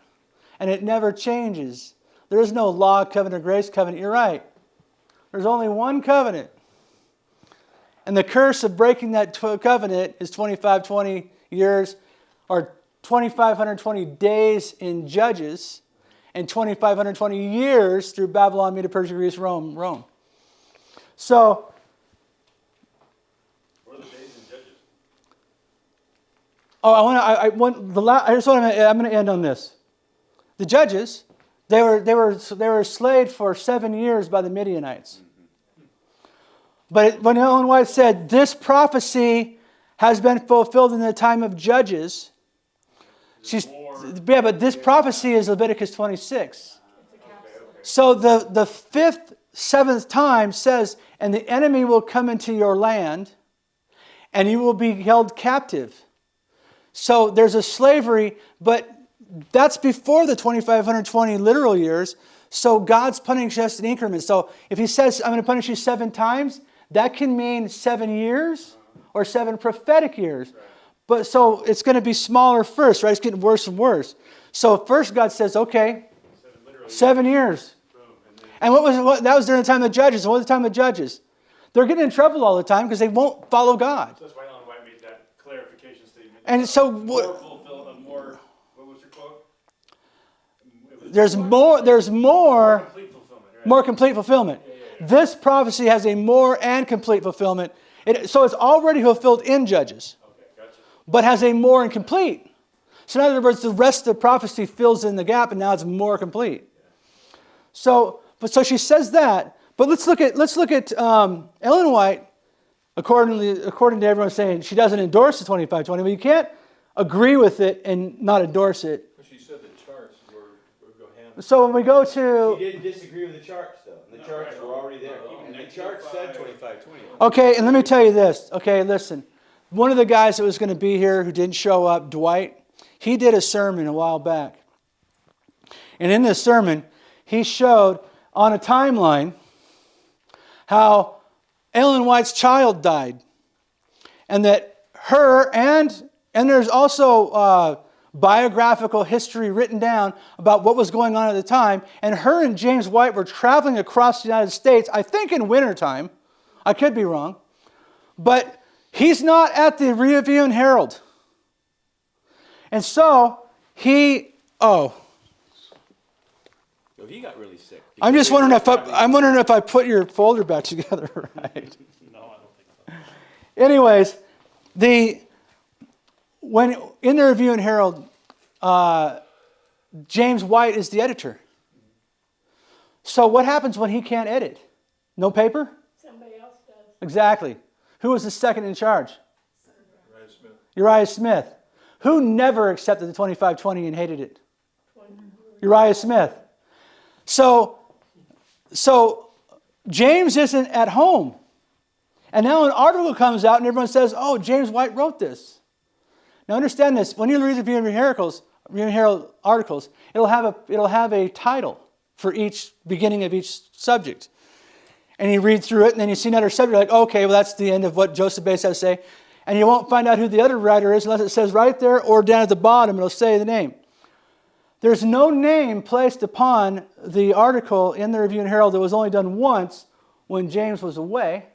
A: and it never changes. There is no law covenant or grace covenant. You're right. There's only one covenant. And the curse of breaking that covenant is 2520 years or 2,520 days in Judges and 2,520 years through Babylon, Media, Persia, Greece, Rome. So,
C: What are the days in Judges?
A: I'm going to end on this. The Judges, they were enslaved for 7 years by the Midianites. But when Ellen White said, this prophecy has been fulfilled in the time of Judges, but this prophecy is Leviticus 26. So the fifth, seventh time says, and the enemy will come into your land, and you will be held captive. So there's a slavery, but that's before the 2,520 literal years. So God's punishing us in increments. So if he says, I'm going to punish you 7 times, that can mean 7 years or 7 prophetic years. But so it's going to be smaller first, right? It's getting worse and worse. So first God says, okay, 7 years. And that was during the time of the Judges. What was the time of the Judges? They're getting in trouble all the time because they won't follow God.
C: So that's why Ellen White made that clarification statement.
A: And so
C: More fulfillment, more, what was your quote?
A: there's more
C: Complete fulfillment, right?
A: more complete fulfillment.
C: Yeah.
A: This prophecy has a more and complete fulfillment. So it's already fulfilled in Judges,
C: Okay, gotcha.
A: but has a more and complete. So in other words, the rest of the prophecy fills in the gap, and now it's more complete. So she says that. But let's look at Ellen White. According to everyone saying she doesn't endorse the 2520, but you can't agree with it and not endorse it.
D: She said the charts go hand.
A: So when we go to
E: She didn't disagree with the charts, though. The charts were already there. And the charts said 25:20.
A: okay, and let me tell you this. Okay, listen. One of the guys that was going to be here who didn't show up, Dwight, he did a sermon a while back. And in this sermon, he showed on a timeline how Ellen White's child died. And that her and there's also biographical history written down about what was going on at the time. And her and James White were traveling across the United States, I think in wintertime. I could be wrong. But he's not at the Review and Herald. And so he
E: He got really sick.
A: I'm just wondering if I put your folder back together right.
C: No, I don't think so.
A: Anyways, when in the Review and Herald, James White is the editor. So what happens when he can't edit? No paper?
B: Somebody else does.
A: Exactly. Who was the second in charge?
D: Uriah Smith.
A: Uriah Smith. Who never accepted the 2520 and hated it? Uriah Smith. So James isn't at home. And now an article comes out and everyone says, oh, James White wrote this. Now understand this. When you read the Review and Herald articles, it'll have a title for each beginning of each subject. And you read through it, and then you see another subject, like, okay, well, that's the end of what Joseph Bates has to say. And you won't find out who the other writer is unless it says right there or down at the bottom, it'll say the name. There's no name placed upon the article in the Review and Herald that was only done once when James was away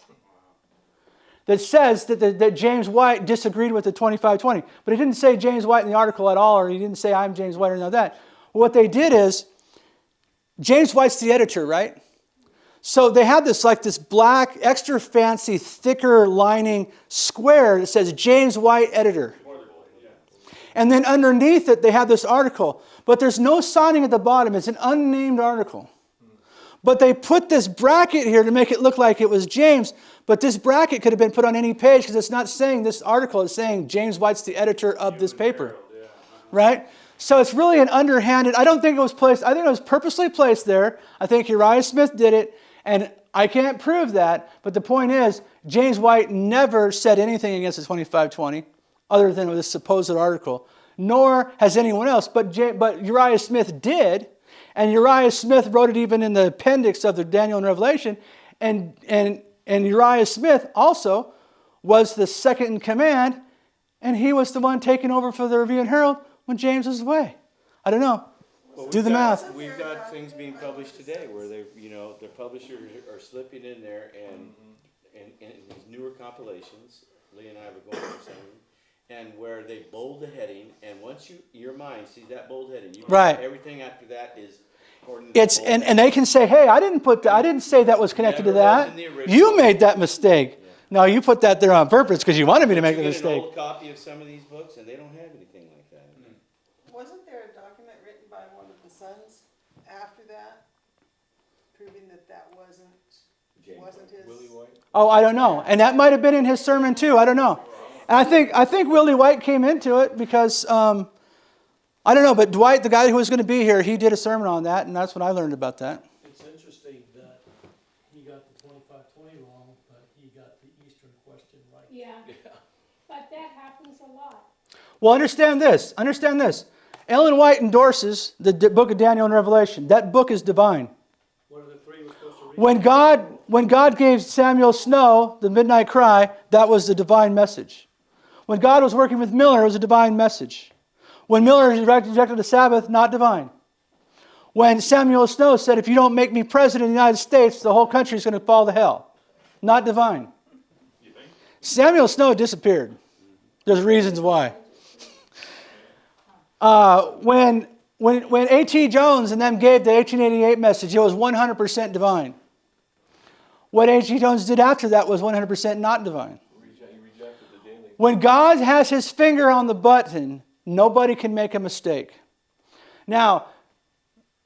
A: that says that James White disagreed with the 2520. But it didn't say James White in the article at all, or he didn't say I'm James White or none of that. What they did is, James White's the editor, right? So they had this black, extra fancy, thicker lining square that says James White editor. And then underneath it, they have this article. But there's no signing at the bottom. It's an unnamed article. But they put this bracket here to make it look like it was James. But this bracket could have been put on any page because it's not saying this article. It's saying James White's the editor of this paper. Right? So it's really an underhanded. I don't think it was placed. I think it was purposely placed there. I think Uriah Smith did it. And I can't prove that. But the point is, James White never said anything against the 2520 other than this supposed article. Nor has anyone else. But Uriah Smith did. And Uriah Smith wrote it even in the appendix of the Daniel and Revelation. And Uriah Smith also was the second in command. And he was the one taking over for the Review and Herald when James was away. I don't know.
E: Well,
A: Do the math.
E: We've got things being published today where their publishers are slipping in there and these newer compilations. Lee and I were going through some of them. And where they bold the heading, and once your mind sees that bold heading,
A: Right.
E: Everything after that is according to the bold heading.
A: And they can say, hey, I didn't say that was connected to
E: Never was
A: that.
E: in the original.
A: You made that mistake.
E: Yeah.
A: No, you put that there on purpose because you wanted me to make the
E: You get an
A: mistake.
E: old copy of some of these books, and they don't have anything like that.
F: Wasn't there a document written by one of the sons after that, proving that wasn't his?
E: Willie White?
A: Oh, I don't know. And that might have been in his sermon too. I don't know. And I think Willie White came into it because, I don't know, but Dwight, the guy who was going to be here, he did a sermon on that, and that's when I learned about that.
G: It's interesting that he got the 2520 wrong, but he got the Eastern question right.
B: Yeah. But that happens a lot.
A: Well, understand this. Ellen White endorses the book of Daniel and Revelation. That book is divine.
G: What are the three we're supposed to read?
A: When God gave Samuel Snow the midnight cry, that was the divine message. When God was working with Miller, it was a divine message. When Miller rejected the Sabbath, not divine. When Samuel Snow said, if you don't make me president of the United States, the whole country is going to fall to hell. Not divine. Samuel Snow disappeared. There's reasons why. When A.T. Jones and them gave the 1888 message, it was 100% divine. What A.T. Jones did after that was 100% not divine.
D: He rejected the daily.
A: When God has his finger on the button, nobody can make a mistake. Now,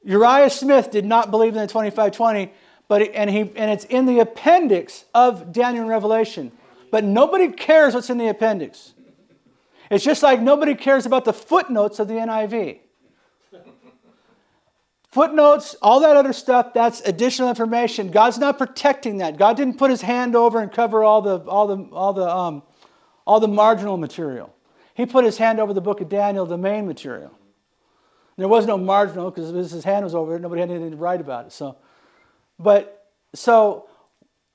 A: Uriah Smith did not believe in the 2520, and it's in the appendix of Daniel and Revelation. But nobody cares what's in the appendix. It's just like nobody cares about the footnotes of the NIV. Footnotes, all that other stuff, that's additional information. God's not protecting that. God didn't put his hand over and cover all the marginal material. He put his hand over the book of Daniel, the main material. There was no marginal because his hand was over it. Nobody had anything to write about it. So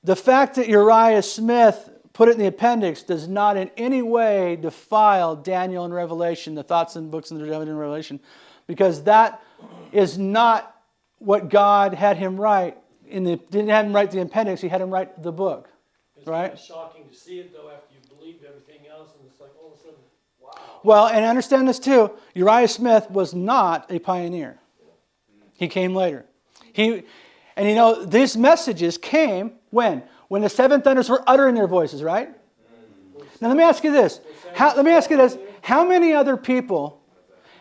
A: the fact that Uriah Smith put it in the appendix does not in any way defile Daniel and Revelation, the thoughts and books in the Daniel and Revelation, because that is not what God had him write. Didn't have him write the appendix, he had him write the book.
G: It's
A: Right?
G: kind of shocking to see it, though, after you've believed everything else, and it's like, all of a sudden, wow.
A: Well, and understand this too, Uriah Smith was not a pioneer. He came later. These messages came when? When the seven thunders were uttering their voices, right? Now let me ask you this. How many other people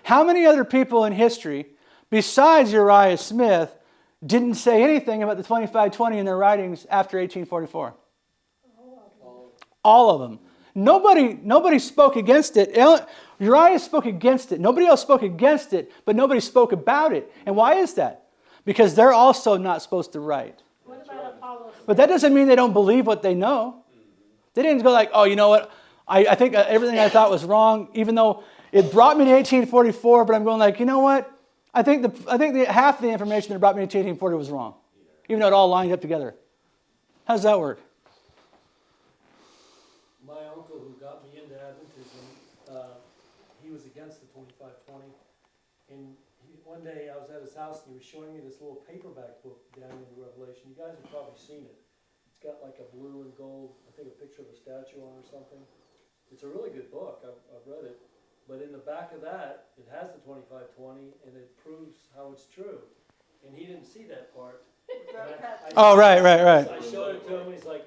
A: in history, besides Uriah Smith, didn't say anything about the 2520 in their writings after 1844? All of them. Nobody spoke against it. Uriah spoke against it. Nobody else spoke against it, but nobody spoke about it. And why is that? Because they're also not supposed to write.
B: What about Apollo?
A: But that doesn't mean they don't believe what they know. They didn't go like, oh, you know what? I think everything I thought was wrong, even though it brought me to 1844, but I'm going like, you know what? I think half the information that brought me to 1840 was wrong, even though it all lined up together. How does that work?
G: My uncle who got me into Adventism, he was against the 2520. And one day I was at his house and he was showing me this little paperback book, Daniel in the Revelation. You guys have probably seen it. It's got like a blue and gold, I think a picture of a statue on it or something. It's a really good book. I've read it. But in the back of that, it has the 2520 and it proves how it's true. And he didn't see that part.
A: Oh, right.
G: I showed it to him and he's like,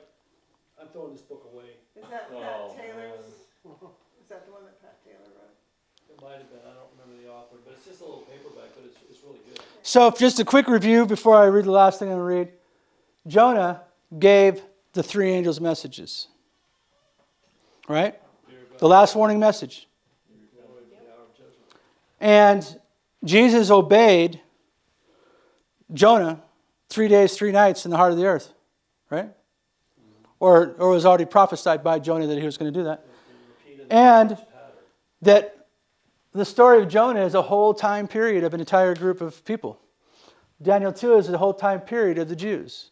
G: I'm throwing this book away.
F: Is that Pat Taylor's? Is that the one that Pat Taylor wrote?
G: It might have been, I don't remember the author, but it's just a little paperback, but it's really good.
A: So just a quick review before I read the last thing I'm going to read. Jonah gave the three angels messages. Right? The last warning message. And Jesus obeyed Jonah 3 days, 3 nights in the heart of the earth. Right? Or was already prophesied by Jonah that he was going to do that. And that the story of Jonah is a whole time period of an entire group of people. Daniel 2 is the whole time period of the Jews.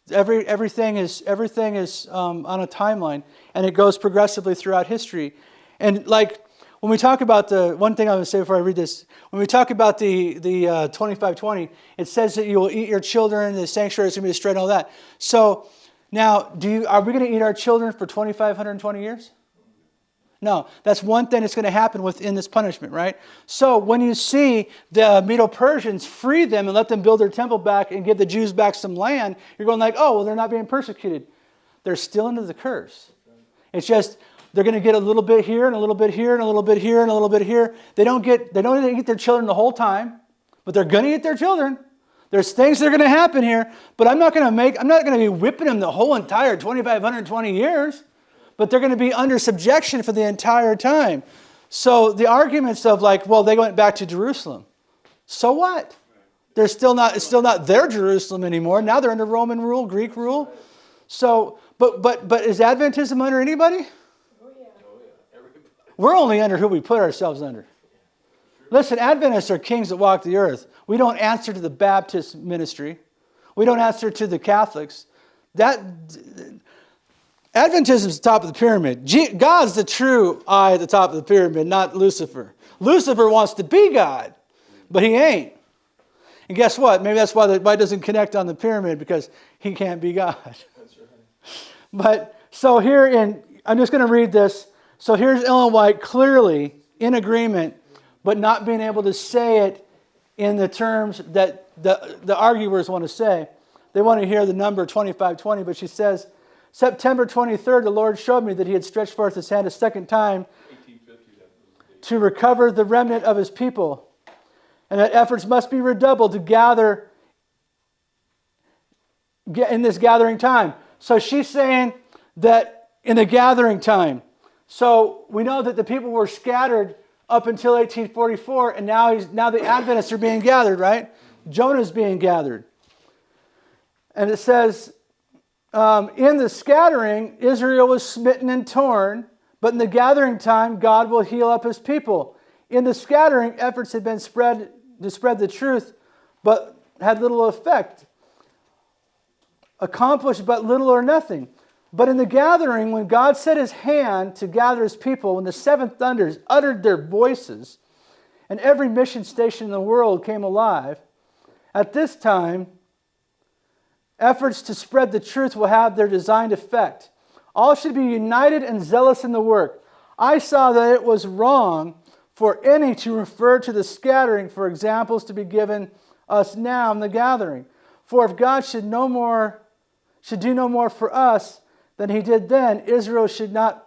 A: Everything is on a timeline, and it goes progressively throughout history. And like when we talk about the one thing I'm going to say before I read this, when we talk about the 2520, it says that you will eat your children, the sanctuary is going to be destroyed, and all that. So now, are we going to eat our children for 2,520 years? No, that's one thing that's going to happen within this punishment, right? So when you see the Medo-Persians free them and let them build their temple back and give the Jews back some land, you're going like, oh, well, they're not being persecuted. They're still under the curse. It's just they're going to get a little bit here and a little bit here and a little bit here and a little bit here. They don't eat their children the whole time, but they're going to eat their children. There's things that are going to happen here, but I'm not going to be whipping them the whole entire 2,520 years. But they're going to be under subjection for the entire time. So the arguments of like, well, they went back to Jerusalem. So what? It's still not their Jerusalem anymore. Now they're under Roman rule, Greek rule. So, but is Adventism under anybody?
B: Oh, yeah.
A: We're only under who we put ourselves under. Listen, Adventists are kings that walk the earth. We don't answer to the Baptist ministry. We don't answer to the Catholics. Adventism is the top of the pyramid. God's the true eye at the top of the pyramid, not Lucifer. Lucifer wants to be God, but he ain't. And guess what? Maybe that's why it doesn't connect on the pyramid, because he can't be God. That's right. But so I'm just going to read this. So here's Ellen White clearly in agreement, but not being able to say it in the terms that the arguers want to say. They want to hear the number 2520, but she says, September 23rd, the Lord showed me that he had stretched forth his hand a second time to recover the remnant of his people, and that efforts must be redoubled to gather in this gathering time. So she's saying that in the gathering time. So we know that the people were scattered up until 1844, and now the Adventists are being gathered, right? Jonah's being gathered. And it says, in the scattering, Israel was smitten and torn, but in the gathering time, God will heal up his people. In the scattering, efforts had been spread to spread the truth, but had little effect, accomplished but little or nothing. But in the gathering, when God set his hand to gather his people, when the seven thunders uttered their voices, and every mission station in the world came alive, at this time, efforts to spread the truth will have their designed effect. All should be united and zealous in the work. I saw that it was wrong for any to refer to the scattering for examples to be given us now in the gathering. For if God should do no more for us than he did then, Israel should not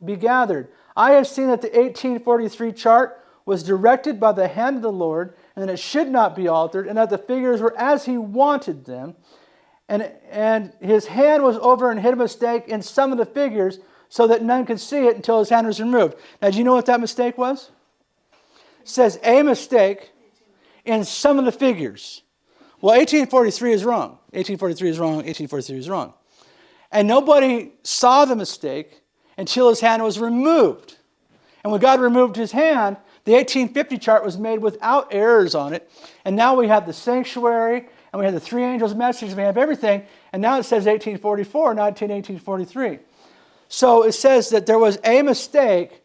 A: be gathered. I have seen that the 1843 chart was directed by the hand of the Lord, and that it should not be altered, and that the figures were as he wanted them. And his hand was over and hid a mistake in some of the figures so that none could see it until his hand was removed. Now, do you know what that mistake was? It says a mistake in some of the figures. Well, 1843 is wrong. 1843 is wrong. 1843 is wrong. And nobody saw the mistake until his hand was removed. And when God removed his hand, the 1850 chart was made without errors on it. And now we have the sanctuary, and we have the three angels' message, and we have everything. And now it says 1844, not 1843. So it says that there was a mistake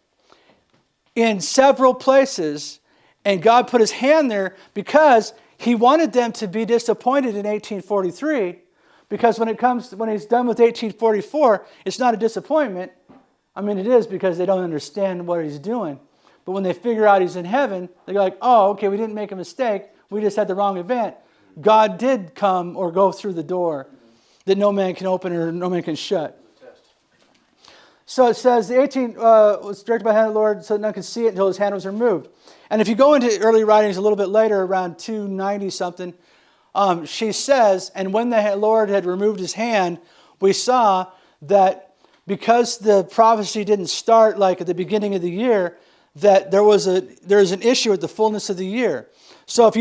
A: in several places, and God put his hand there because he wanted them to be disappointed in 1843, because when he's done with 1844, it's not a disappointment. I mean, it is, because they don't understand what he's doing. But when they figure out he's in heaven, they're like, oh, okay, we didn't make a mistake. We just had the wrong event. God did come or go through the door that no man can open or no man can shut. So it says the 18 was directed by the hand of the Lord so that none could see it until his hand was removed. And if you go into early writings a little bit later, around 290 something, she says, and when the Lord had removed his hand, we saw that because the prophecy didn't start like at the beginning of the year, that there's an issue at the fullness of the year. So if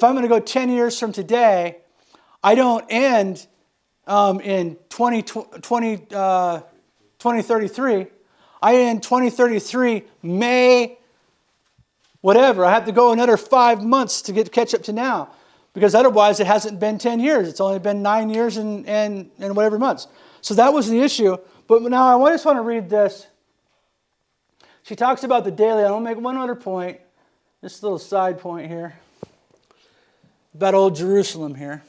A: I'm going to go 10 years from today, I don't end in 2033. I end 2033 May whatever. I have to go another 5 months to catch up to now, because otherwise it hasn't been 10 years. It's only been 9 years and whatever months. So that was the issue. But now I just want to read this. She talks about the daily. I want to make one other point, this little side point here, about old Jerusalem here.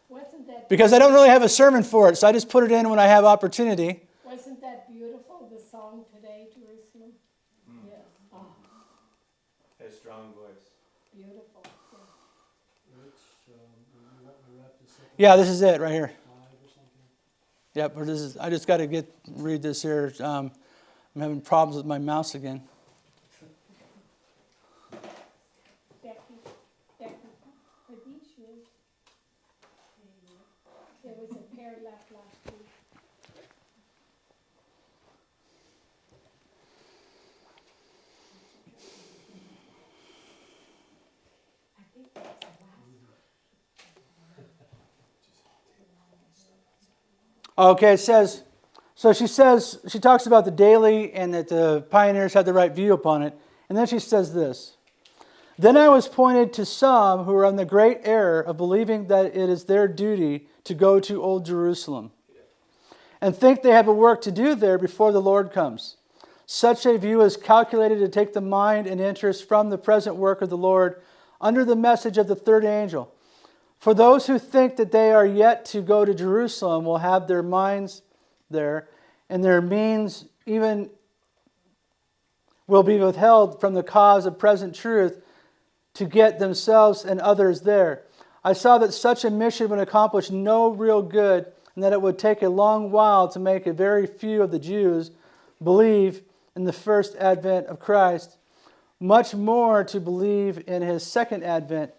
B: Wasn't that,
A: Because I don't really have a sermon for it, so I just put it in when I have opportunity.
B: wasn't that beautiful, the song today, Jerusalem? Yes. Oh,
E: A strong voice.
B: beautiful. Yeah.
G: Which, you want me to wrap this up?
A: Yeah, this is it right here.
G: 5 or something?
A: Yep, I just got to read this here. I'm having problems with my mouse again.
B: Becky, are these yours? There was a pair left last week. I think that's the last.
A: Okay, it says, so she talks about the daily and that the pioneers had the right view upon it. And then she says this. Then I was pointed to some who are on the great error of believing that it is their duty to go to Old Jerusalem and think they have a work to do there before the Lord comes. Such a view is calculated to take the mind and interest from the present work of the Lord under the message of the third angel. For those who think that they are yet to go to Jerusalem will have their minds there, and their means even will be withheld from the cause of present truth to get themselves and others there. I saw that such a mission would accomplish no real good, and that it would take a long while to make a very few of the Jews believe in the first advent of Christ, much more to believe in his second advent.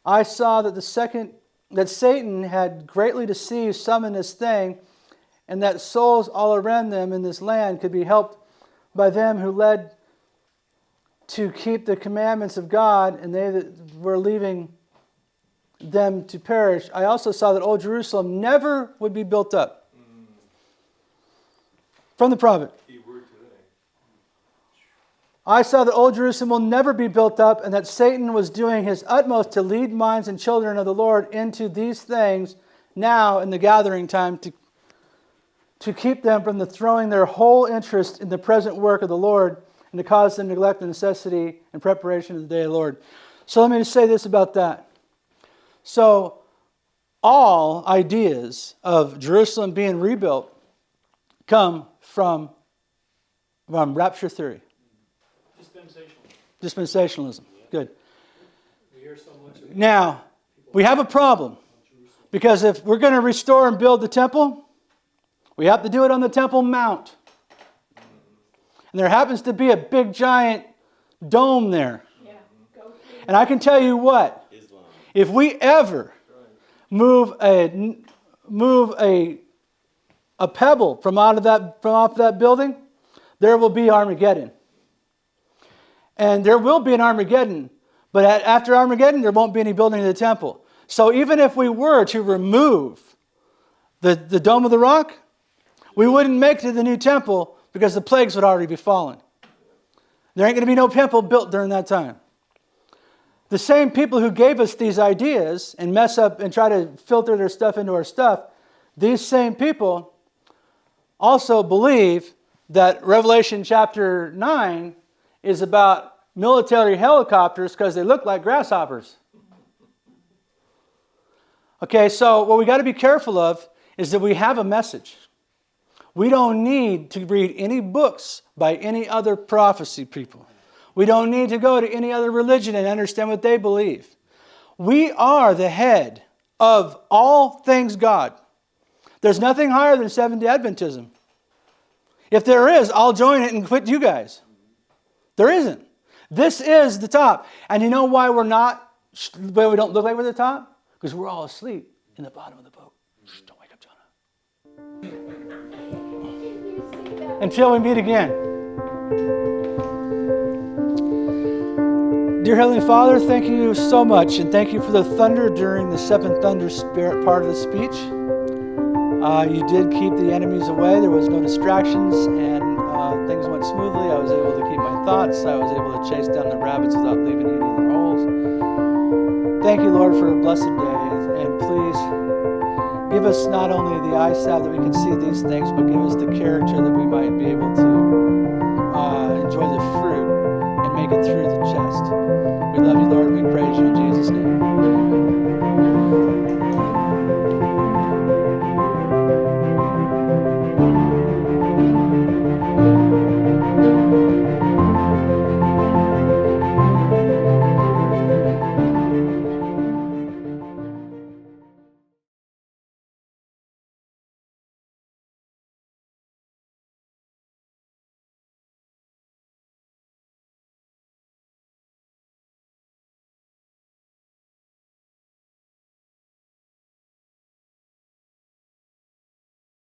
A: I saw that Satan had greatly deceived some in this thing, and that souls all around them in this land could be helped by them who led to keep the commandments of God, and they that were leaving them to perish. I also saw that Old Jerusalem never would be built up. From the prophet.
D: Key word today.
A: I saw that Old Jerusalem will never be built up, and that Satan was doing his utmost to lead minds and children of the Lord into these things now in the gathering time to keep them from the throwing their whole interest in the present work of the Lord and to cause them to neglect the necessity and preparation of the day of the Lord. So let me just say this about that. So all ideas of Jerusalem being rebuilt come from rapture theory. Dispensationalism. Good.
G: We hear so much of
A: Now, we have a problem. Because if we're going to restore and build the temple, we have to do it on the Temple Mount. and there happens to be a big giant dome there.
B: Yeah, go through.
A: And I can tell you what,
E: Islam.
A: if we ever move a pebble from off that building, there will be Armageddon. And there will be an Armageddon, but after Armageddon, there won't be any building of the temple. So even if we were to remove the Dome of the Rock, we wouldn't make it to the new temple because the plagues would already be fallen. There ain't going to be no temple built during that time. The same people who gave us these ideas and mess up and try to filter their stuff into our stuff, these same people also believe that Revelation chapter 9 is about military helicopters because they look like grasshoppers. Okay, so what we got to be careful of is that we have a message. We don't need to read any books by any other prophecy people. We don't need to go to any other religion and understand what they believe. We are the head of all things God. There's nothing higher than Seventh-day Adventism. If there is, I'll join it and quit you guys. There isn't. This is the top. And you know why we don't look like we're the top? Because we're all asleep in the bottom of the boat. Shh, don't wake up Jonah. Until we meet again. Dear Heavenly Father, thank you so much, and thank you for the thunder during the seventh thunder spirit part of the speech. You did keep the enemies away. There was no distractions, and things went smoothly. I was able to keep my thoughts. I was able to chase down the rabbits without leaving any of their holes. Thank you, Lord, for a blessed day, and please give us not only the eyesight that we can see these things, but give us the character that we might be able to enjoy the fruit and make it through the chest. We love you, Lord, and we praise you in Jesus' name.